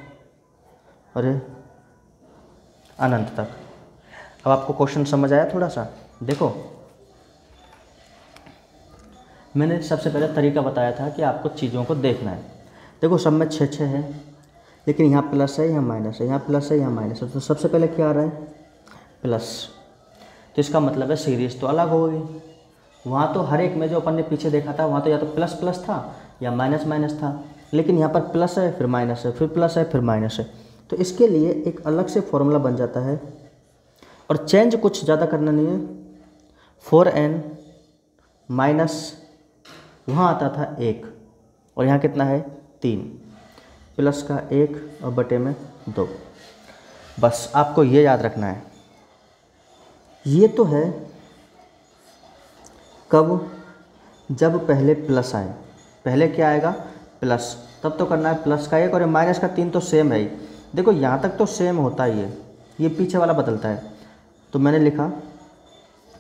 अरे अनंत तक। अब आपको क्वेश्चन समझ आया थोड़ा सा? देखो मैंने सबसे पहले तरीका बताया था कि आपको चीज़ों को देखना है। देखो सब में 6 6 है, लेकिन यहाँ प्लस है यहाँ माइनस है, यहाँ प्लस है यहाँ माइनस है, तो सबसे पहले क्या आ रहा है, प्लस। तो इसका मतलब है सीरीज तो अलग होगी। वहाँ तो हर एक में जो अपन ने पीछे देखा था वहाँ तो या तो प्लस प्लस था या माइनस माइनस था, लेकिन यहाँ पर प्लस है फिर माइनस है फिर प्लस है फिर माइनस है। तो इसके लिए एक अलग से फॉर्मूला बन जाता है और चेंज कुछ ज़्यादा करना नहीं है। 4n माइनस वहाँ आता था 1 और यहाँ कितना है 3, प्लस का 1 और बटे में 2। बस आपको ये याद रखना है। ये तो है कब, जब पहले प्लस आए, पहले क्या आएगा प्लस, तब तो करना है प्लस का 1 और माइनस का 3 तो सेम है ही। देखो यहाँ तक तो सेम होता ही है, ये पीछे वाला बदलता है। तो मैंने लिखा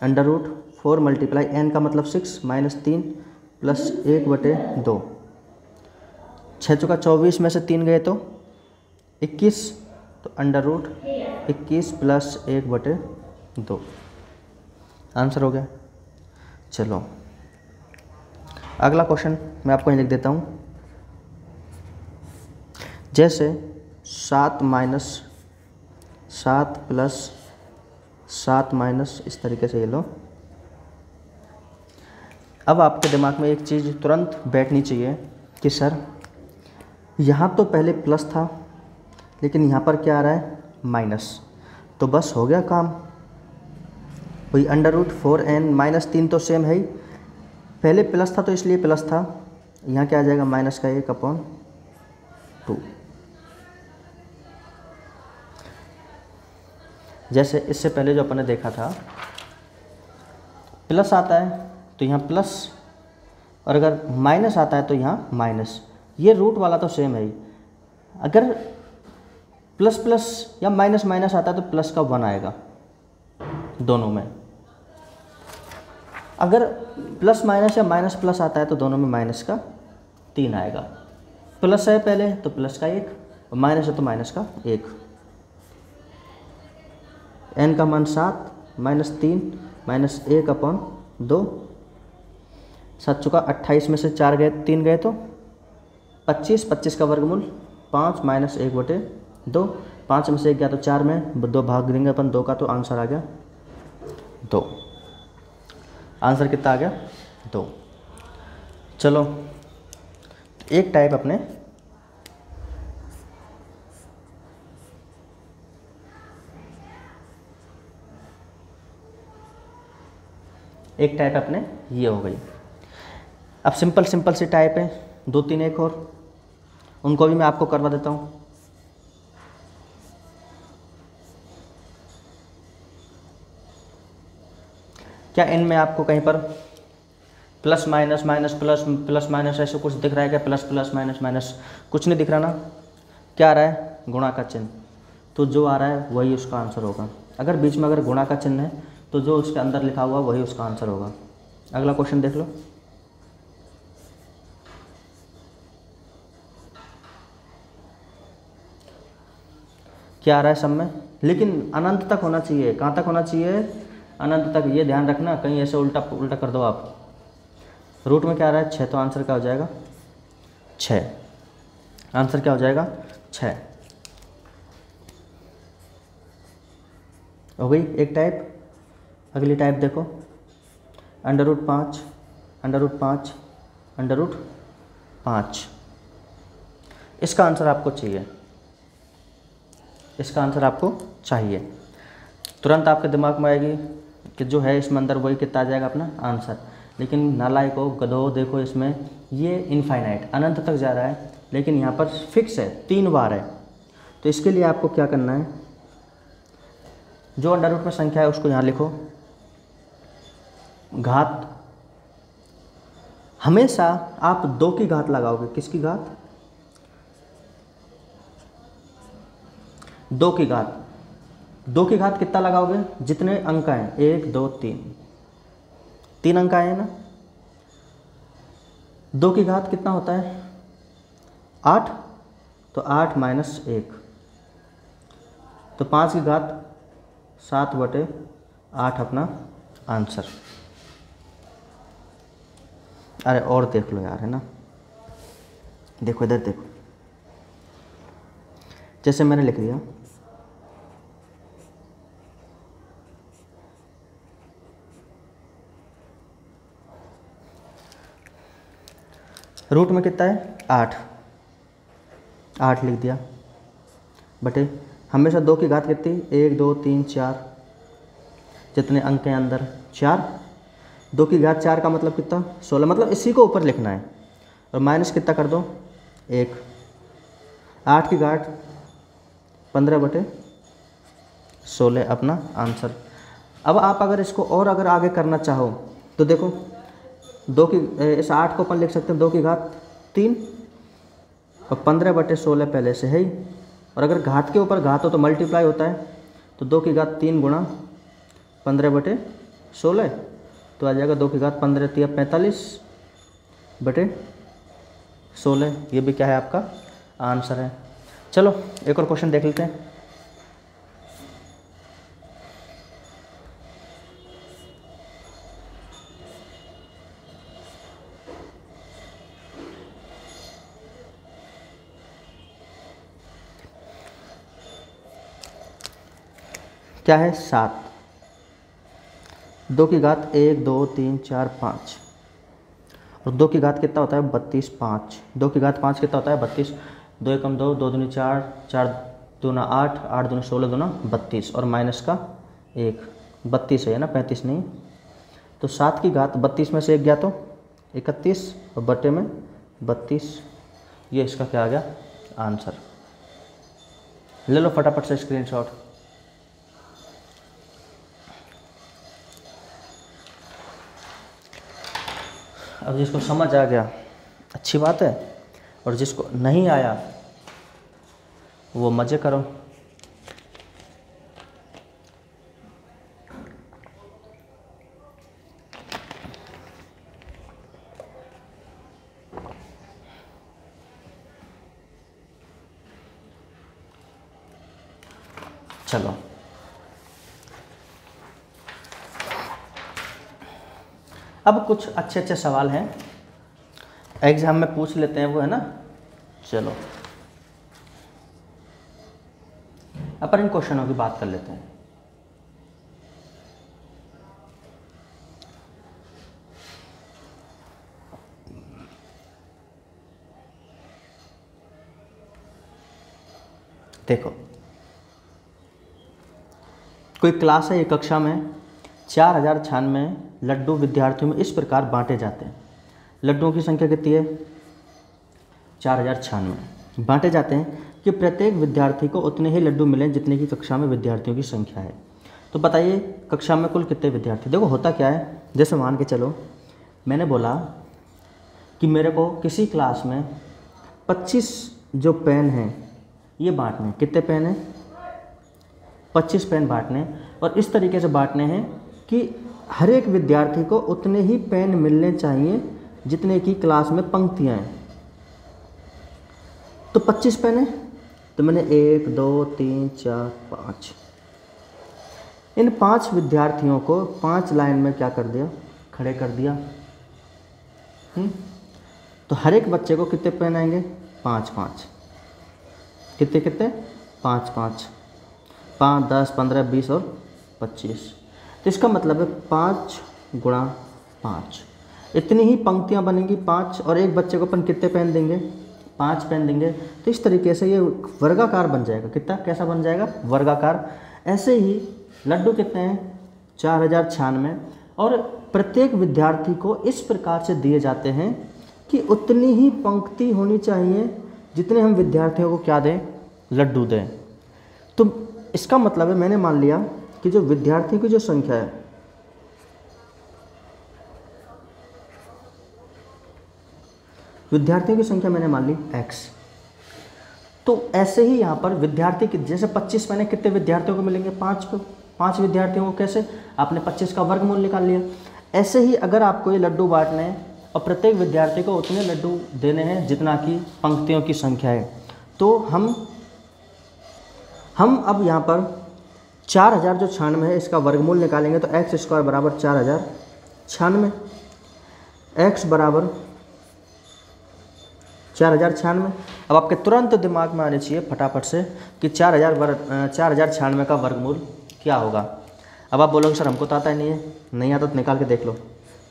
अंडर रूट 4 मल्टीप्लाई n का मतलब 6 माइनस 3 प्लस 1 बटे 2, 6 चौका 24 में से 3 गए तो 21, तो अंडर रूट 21 प्लस 1 बटे 2 आंसर हो गया। चलो अगला क्वेश्चन मैं आपको यहीं लिख देता हूँ। जैसे 7 माइनस 7 प्लस 7 माइनस, इस तरीके से ये लो। अब आपके दिमाग में एक चीज़ तुरंत बैठनी चाहिए कि सर यहाँ तो पहले प्लस था लेकिन यहाँ पर क्या आ रहा है माइनस, तो बस हो गया काम। वही अंडर रूट 4n माइनस 3 तो सेम है ही, पहले प्लस था तो इसलिए प्लस था, यहाँ क्या आ जाएगा माइनस का 1/2। जैसे इससे पहले जो अपन ने देखा था प्लस आता है तो यहाँ प्लस, और अगर माइनस आता है तो यहाँ माइनस, ये रूट वाला तो सेम है ही। अगर प्लस प्लस या माइनस माइनस आता है तो प्लस का 1 आएगा दोनों में, अगर प्लस माइनस या माइनस प्लस आता है तो दोनों में माइनस का 3 आएगा। प्लस है पहले तो प्लस का 1 और माइनस है तो माइनस का 1। n का मान 7 माइनस 3 माइनस 1/2, 7 चौका 28 में से 4 गए 3 गए तो 25, 25 का वर्गमूल 5 माइनस 1 बटे 2, 5 में से 1 गया तो 4 में 2 भाग देंगे अपन 2 का, तो आंसर आ गया 2। आंसर कितना आ गया 2। चलो एक टाइप अपने ये हो गई। अब सिंपल सी टाइप है 2 3 एक और, उनको भी मैं आपको करवा देता हूँ। क्या इनमें आपको कहीं पर plus minus minus plus plus minus ऐसे कुछ दिख रहा है क्या? प्लस प्लस माइनस माइनस कुछ नहीं दिख रहा ना। क्या आ रहा है? गुणा का चिन्ह, तो जो आ रहा है वही उसका आंसर होगा। अगर बीच में अगर गुणा का चिन्ह है तो जो उसके अंदर लिखा हुआ वही उसका आंसर होगा। अगला क्वेश्चन देख लो। क्या आ रहा है सब में, लेकिन अनंत तक होना चाहिए। कहाँ तक होना चाहिए? अनंत तक। ये ध्यान रखना कहीं ऐसे उल्टा उल्टा कर दो आप। रूट में क्या आ रहा है? 6, तो आंसर क्या हो जाएगा? 6। आंसर क्या हो जाएगा? 6 हो गई एक टाइप। अगली टाइप देखो, under root 5 under root 5 under root 5। इसका आंसर आपको चाहिए, इसका आंसर आपको चाहिए। तुरंत आपके दिमाग में आएगी कि जो है इसमें अंदर वही कितना आ जाएगा अपना आंसर। लेकिन नालायको गधो, देखो इसमें ये इनफाइनाइट अनंत तक जा रहा है, लेकिन यहाँ पर फिक्स है 3 बार है। तो इसके लिए आपको क्या करना है, जो अंडर रूट में संख्या है उसको यहाँ लिखो। घात हमेशा आप 2 की घात लगाओगे। किसकी घात? 2 की घात, 2 की घात कितना लगाओगे, जितने अंक हैं 1 2 3, 3 अंक आए हैं ना। 2 की घात कितना होता है 8, तो 8 माइनस 1, तो 5 की घात 7/8 अपना आंसर। अरे और देख लो यार, है ना, देखो इधर देखो, जैसे मैंने लिख दिया रूट में कितना है 8, 8 लिख दिया बटे, हमेशा 2 की घात कितनी 1 2 3 4, जितने अंक हैं अंदर 4, 2 की घात 4 का मतलब कितना 16, मतलब इसी को ऊपर लिखना है, और माइनस कितना कर दो 1, 8 की घात 15/16 अपना आंसर। अब आप अगर इसको और अगर आगे करना चाहो तो देखो, 2 की इस 8 को अपन लिख सकते हैं 2 की घात 3, और 15/16 पहले से है ही, और अगर घात के ऊपर घात हो तो मल्टीप्लाई होता है, तो 2 की घात 3 गुणा 15/16, तो आ जाएगा 2 की घात 15 3 45/16, ये भी क्या है आपका आंसर है। चलो एक और क्वेश्चन देख लेते हैं। क्या है 7, 2 की घात 1 2 3 4 5, और 2 की घात कितना होता है 32 5, 2 की घात 5 कितना होता है 32, 2 एकम 2, 2 दूनी 4, 4 दूना 8, 8 दूनी 16 दूना 32, और माइनस का 1, 32 है ना 35 नहीं। तो 7 की घात 32 में से 1 गया तो 31, और बटे में 32, ये इसका क्या आ गया आंसर। ले लो फटाफट से स्क्रीनशॉट। अब जिसको समझ आ गया अच्छी बात है, और जिसको नहीं आया वो मज़े करो। चलो अब कुछ अच्छे अच्छे सवाल हैं एग्जाम में पूछ लेते हैं, वो है ना। चलो अपन इन क्वेश्चनों की बात कर लेते हैं। देखो कोई क्लास है, एक कक्षा में 4096 लड्डू विद्यार्थियों में इस प्रकार बांटे जाते हैं। लड्डुओं की संख्या कितनी है 4096 बांटे जाते हैं कि प्रत्येक विद्यार्थी को उतने ही लड्डू मिलें जितने की कक्षा में विद्यार्थियों की संख्या है। तो बताइए कक्षा में कुल कितने विद्यार्थी। देखो होता क्या है, जैसे मान के चलो मैंने बोला कि मेरे को किसी क्लास में 25 जो पेन हैं ये बांटने, कितने पेन हैं 25 पेन बांटने, और इस तरीके से बांटने हैं कि हर एक विद्यार्थी को उतने ही पेन मिलने चाहिए जितने की क्लास में पंक्तियाँ हैं। तो 25 पेन है, तो मैंने 1 2 3 4 5, इन 5 विद्यार्थियों को 5 लाइन में क्या कर दिया खड़े कर दिया। तो हर एक बच्चे को कितने पेन आएंगे 5 5, कितने कितने 5 5, 5 10 15 20 और 25। तो इसका मतलब है 5 गुणा 5, इतनी ही पंक्तियां बनेंगी 5, और एक बच्चे को अपन कितने पेन देंगे 5 पेन देंगे। तो इस तरीके से ये वर्गाकार बन जाएगा। कितना कैसा बन जाएगा वर्गाकार। ऐसे ही लड्डू कितने हैं 4096, और प्रत्येक विद्यार्थी को इस प्रकार से दिए जाते हैं कि उतनी ही पंक्ति होनी चाहिए जितने हम विद्यार्थियों को क्या दें लड्डू दें। तो इसका मतलब है मैंने मान लिया कि जो विद्यार्थियों की जो संख्या है मैंने मान ली x, तो ऐसे ही यहाँ पर विद्यार्थी की जैसे 25 मैंने कितने विद्यार्थियों को मिलेंगे, 5 को, 5 विद्यार्थियों को। कैसे, आपने 25 का वर्गमूल निकाल लिया। ऐसे ही अगर आपको ये लड्डू बांटने हैं और प्रत्येक विद्यार्थी को उतने लड्डू देने हैं जितना कि पंक्तियों की संख्या है, तो हम अब यहाँ पर 4096 है, इसका वर्गमूल निकालेंगे तो एक्स स्क्वायर बराबर 4096, एक्स बराबर 4096। अब आपके तुरंत दिमाग में आने चाहिए फटाफट से कि 4096 का वर्गमूल क्या होगा। अब आप बोलोगे सर हमको तो आता ही नहीं आता तो निकाल के देख लो।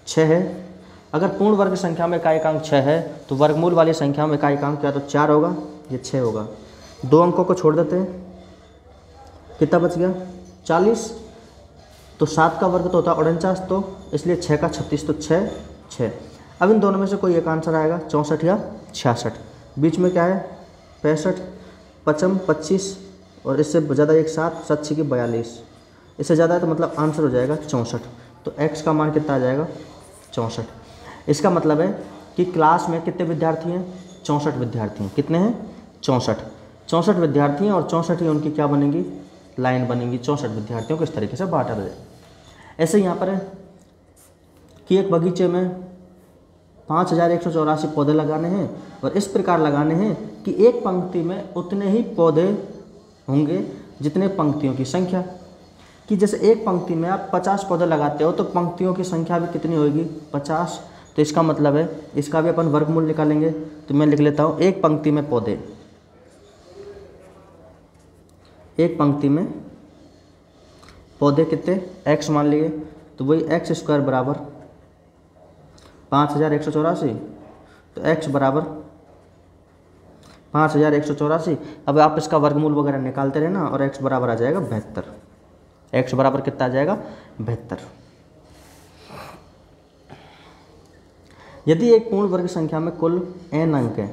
6 है, अगर पूर्ण वर्ग संख्या में इकाई अंक 6 है तो वर्गमूल वाली संख्या में इकाई अंक क्या तो 4 होगा, ये 6 होगा। 2 अंकों को छोड़ देते हैं, कितना बच गया 40। तो 7 का वर्ग तो होता है 49, तो इसलिए 6 का 36, तो 6। अब इन दोनों में से कोई एक आंसर आएगा, 64 या 66। बीच में क्या है 65, 55 25 और इससे ज़्यादा एक 7, 7 6 की 42, इससे ज़्यादा है तो मतलब आंसर हो जाएगा 64। तो x का मान कितना आ जाएगा 64। इसका मतलब है कि क्लास में कितने विद्यार्थी हैं, 64 विद्यार्थी हैं। कितने हैं 64 विद्यार्थी हैं और 64 ही उनकी क्या बनेंगी, लाइन बनेंगी। 64 विद्यार्थियों को इस तरीके से बांटा जाए। ऐसे यहाँ पर है कि एक बगीचे में 5184 पौधे लगाने हैं और इस प्रकार लगाने हैं कि एक पंक्ति में उतने ही पौधे होंगे जितने पंक्तियों की संख्या। कि जैसे एक पंक्ति में आप 50 पौधे लगाते हो तो पंक्तियों की संख्या भी कितनी होगी 50। तो इसका मतलब है इसका भी अपन वर्गमूल निकालेंगे। तो मैं लिख लेता हूँ एक पंक्ति में पौधे, एक पंक्ति में पौधे कितने x मान लिए, तो वही एक्स स्क्वायर बराबर 5184। तो x बराबर 5184। अब आप इसका वर्गमूल वगैरह निकालते रहना और x बराबर आ जाएगा 72। x बराबर कितना आ जाएगा 72। यदि एक पूर्ण वर्ग संख्या में कुल n अंक है,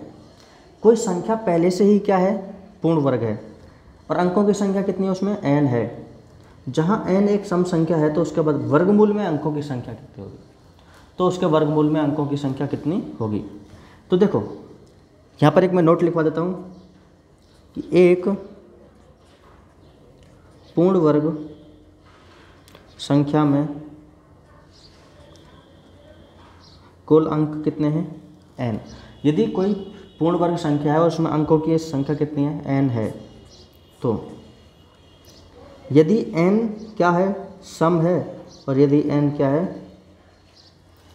कोई संख्या पहले से ही क्या है पूर्ण वर्ग है और अंकों की संख्या कितनी है उसमें n है, जहाँ n एक सम संख्या है तो उसके बाद वर्गमूल में अंकों की संख्या कितनी होगी, तो उसके वर्गमूल में अंकों की संख्या कितनी होगी। तो देखो यहाँ पर एक मैं नोट लिखवा देता हूँ कि एक पूर्ण वर्ग संख्या में कुल अंक कितने हैं n। यदि कोई पूर्ण वर्ग संख्या है और उसमें अंकों की संख्या कितनी है n है, तो यदि n क्या है सम है और यदि n क्या है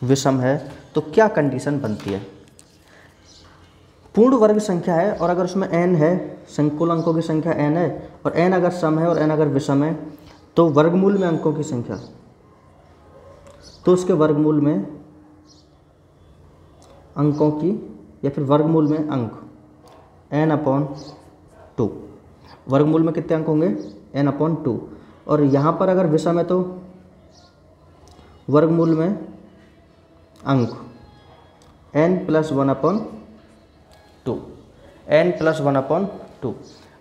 विषम है, तो क्या कंडीशन बनती है। पूर्ण वर्ग संख्या है और अगर उसमें n है, कुल अंकों की संख्या n है और n अगर सम है और n अगर विषम है, तो वर्गमूल में अंकों की संख्या, तो उसके वर्गमूल में अंकों की या फिर वर्गमूल में अंक n/2। वर्गमूल में कितने अंक होंगे n/2। और यहाँ पर अगर विषम है तो वर्गमूल में अंक n+1/2, n+1/2।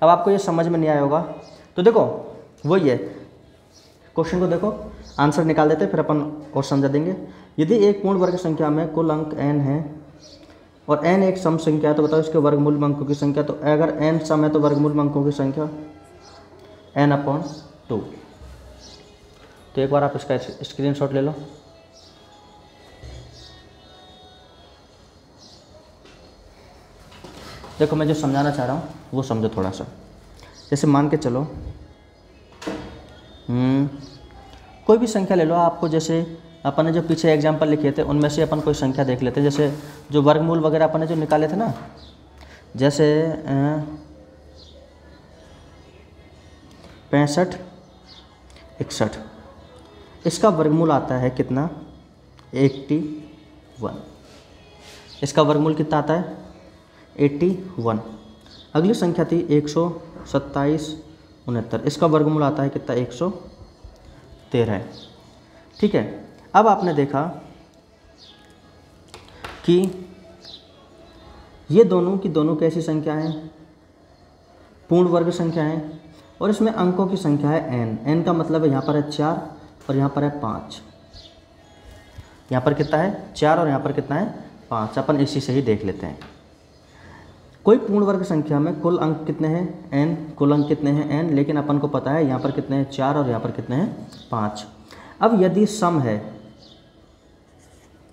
अब आपको ये समझ में नहीं आया होगा तो देखो वही है, क्वेश्चन को देखो, आंसर निकाल देते फिर अपन और समझा देंगे। यदि एक पूर्ण वर्ग संख्या में कुल अंक n है और n एक सम संख्या है, तो बताओ इसके वर्गमूल में अंकों की संख्या। तो अगर n सम है तो वर्गमूल में अंकों की संख्या n/2। तो एक बार आप इसका स्क्रीनशॉट ले लो। देखो मैं जो समझाना चाह रहा हूँ वो समझो थोड़ा सा। जैसे मान के चलो कोई भी संख्या ले लो आपको, जैसे अपन ने जो पीछे एग्जाम्पल लिखे थे उनमें से अपन कोई संख्या देख लेते हैं। जैसे जो वर्गमूल वगैरह अपन ने जो निकाले थे ना, जैसे 65 61, इसका वर्गमूल आता है कितना 81। इसका वर्गमूल कितना आता है 81। अगली संख्या थी 127 69, इसका वर्गमूल आता है कितना 113। ठीक है, अब आपने देखा कि ये दोनों की दोनों कैसी संख्या हैं पूर्ण वर्ग संख्या है और इसमें अंकों की संख्या है n। n का मतलब है यहाँ पर है 4 और यहाँ पर है 5। यहाँ पर कितना है 4 और यहाँ पर कितना है 5। अपन इसी से ही देख लेते हैं। कोई पूर्ण वर्ग संख्या में कुल अंक कितने हैं n, कुल अंक कितने हैं n, लेकिन अपन को पता है यहाँ पर कितने हैं 4 और यहाँ पर कितने हैं 5। अब यदि सम है,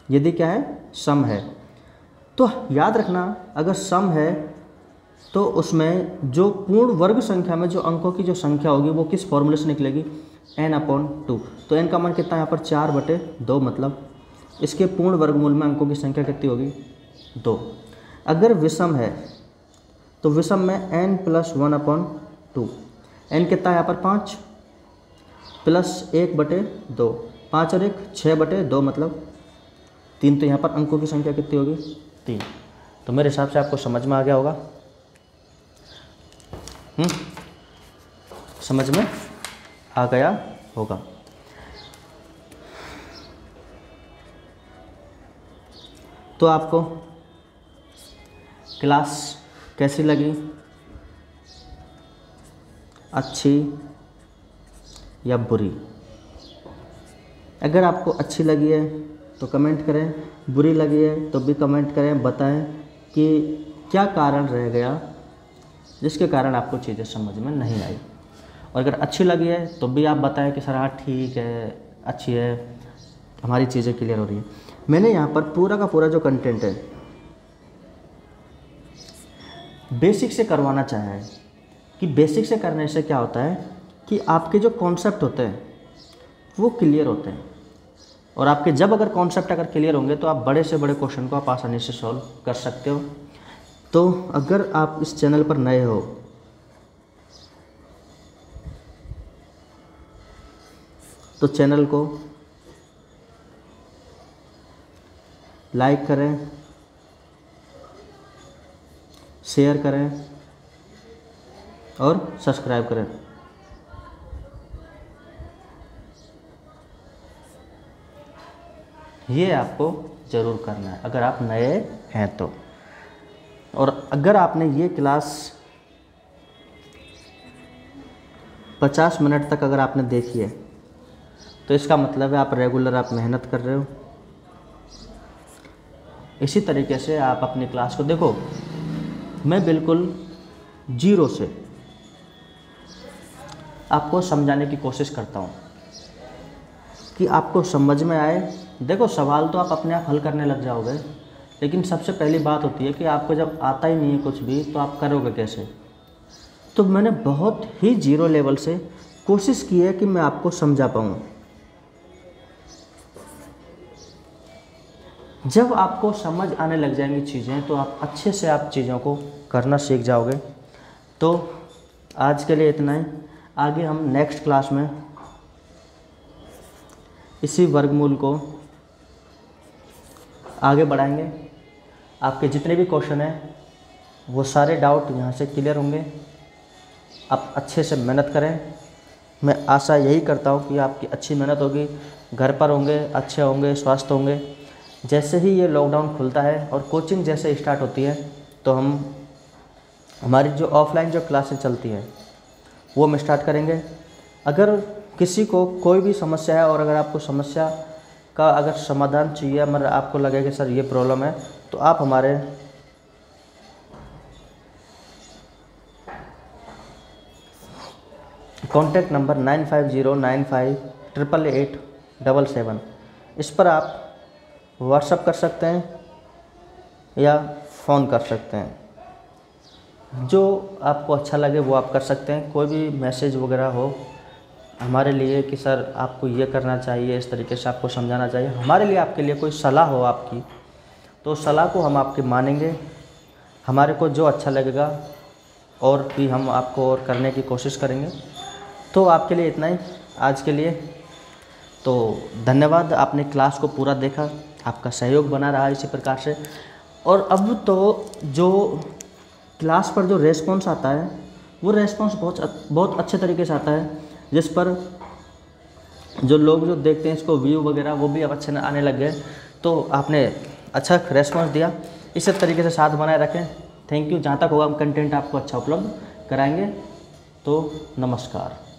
यदि क्या है सम है, तो याद रखना अगर सम है तो उसमें जो पूर्ण वर्ग संख्या में जो अंकों की जो संख्या होगी वो किस फॉर्मूले से निकलेगी, n/2। तो n का मान कितना है यहाँ पर 4/2, मतलब इसके पूर्ण वर्गमूल में अंकों की संख्या कितनी होगी 2। अगर विषम है तो विषम में n+1/2, n कितना है यहाँ पर 5 प्लस 1/2, 5 और 1 6/2 मतलब 3। तो यहाँ पर अंकों की संख्या कितनी होगी 3। तो मेरे हिसाब से आपको समझ में आ गया होगा। समझ में आ गया होगा। तो आपको क्लास कैसी लगी, अच्छी या बुरी? अगर आपको अच्छी लगी है तो कमेंट करें, बुरी लगी है तो भी कमेंट करें, बताएं कि क्या कारण रह गया जिसके कारण आपको चीज़ें समझ में नहीं आई। और अगर अच्छी लगी है तो भी आप बताएं कि सर हाँ ठीक है, अच्छी है, हमारी चीज़ें क्लियर हो रही है। मैंने यहाँ पर पूरा का पूरा जो कंटेंट है बेसिक से करवाना चाहा है कि बेसिक से करने से क्या होता है कि आपके जो कॉन्सेप्ट होते हैं वो क्लियर होते हैं, और आपके जब अगर कॉन्सेप्ट अगर क्लियर होंगे तो आप बड़े से बड़े क्वेश्चन को आप आसानी से सॉल्व कर सकते हो। तो अगर आप इस चैनल पर नए हो तो चैनल को लाइक करें, शेयर करें और सब्सक्राइब करें। ये आपको ज़रूर करना है अगर आप नए हैं तो। और अगर आपने ये क्लास 50 मिनट तक अगर आपने देखी है तो इसका मतलब है आप रेगुलर आप मेहनत कर रहे हो। इसी तरीके से आप अपनी क्लास को देखो, मैं बिल्कुल जीरो से आपको समझाने की कोशिश करता हूँ कि आपको समझ में आए। देखो सवाल तो आप अपने आप हल करने लग जाओगे, लेकिन सबसे पहली बात होती है कि आपको जब आता ही नहीं है कुछ भी तो आप करोगे कैसे। तो मैंने बहुत ही जीरो लेवल से कोशिश की है कि मैं आपको समझा पाऊँ। जब आपको समझ आने लग जाएंगी चीज़ें तो आप अच्छे से आप चीज़ों को करना सीख जाओगे। तो आज के लिए इतना ही। आगे हम नेक्स्ट क्लास में इसी वर्गमूल को आगे बढ़ाएंगे। आपके जितने भी क्वेश्चन हैं वो सारे डाउट यहाँ से क्लियर होंगे। आप अच्छे से मेहनत करें। मैं आशा यही करता हूँ कि आपकी अच्छी मेहनत होगी, घर पर होंगे, अच्छे होंगे, स्वस्थ होंगे। जैसे ही ये लॉकडाउन खुलता है और कोचिंग जैसे स्टार्ट होती है तो हमारी जो ऑफलाइन जो क्लासें चलती हैं वो हम स्टार्ट करेंगे। अगर किसी को कोई भी समस्या है और अगर आपको समस्या का अगर समाधान चाहिए, मगर आपको लगे कि सर ये प्रॉब्लम है, तो आप हमारे कॉन्टैक्ट नंबर 9509588877 इस पर आप व्हाट्सएप कर सकते हैं या फ़ोन कर सकते हैं। जो आपको अच्छा लगे वो आप कर सकते हैं। कोई भी मैसेज वगैरह हो हमारे लिए कि सर आपको ये करना चाहिए, इस तरीके से आपको समझाना चाहिए, हमारे लिए आपके लिए कोई सलाह हो आपकी, तो सलाह को हम आपकी मानेंगे। हमारे को जो अच्छा लगेगा और भी हम आपको और करने की कोशिश करेंगे। तो आपके लिए इतना ही आज के लिए। तो धन्यवाद, आपने क्लास को पूरा देखा, आपका सहयोग बना रहा इसी प्रकार से। और अब तो जो क्लास पर जो रेस्पॉन्स आता है वो रेस्पॉन्स बहुत अच्छे तरीके से आता है, जिस पर जो लोग जो देखते हैं इसको व्यू वगैरह वो भी अब अच्छे आने लग गए। तो आपने अच्छा रेस्पॉन्स दिया, इसी तरीके से साथ बनाए रखें। Thank you. जहाँ तक होगा हम कंटेंट आपको अच्छा उपलब्ध कराएंगे। तो नमस्कार।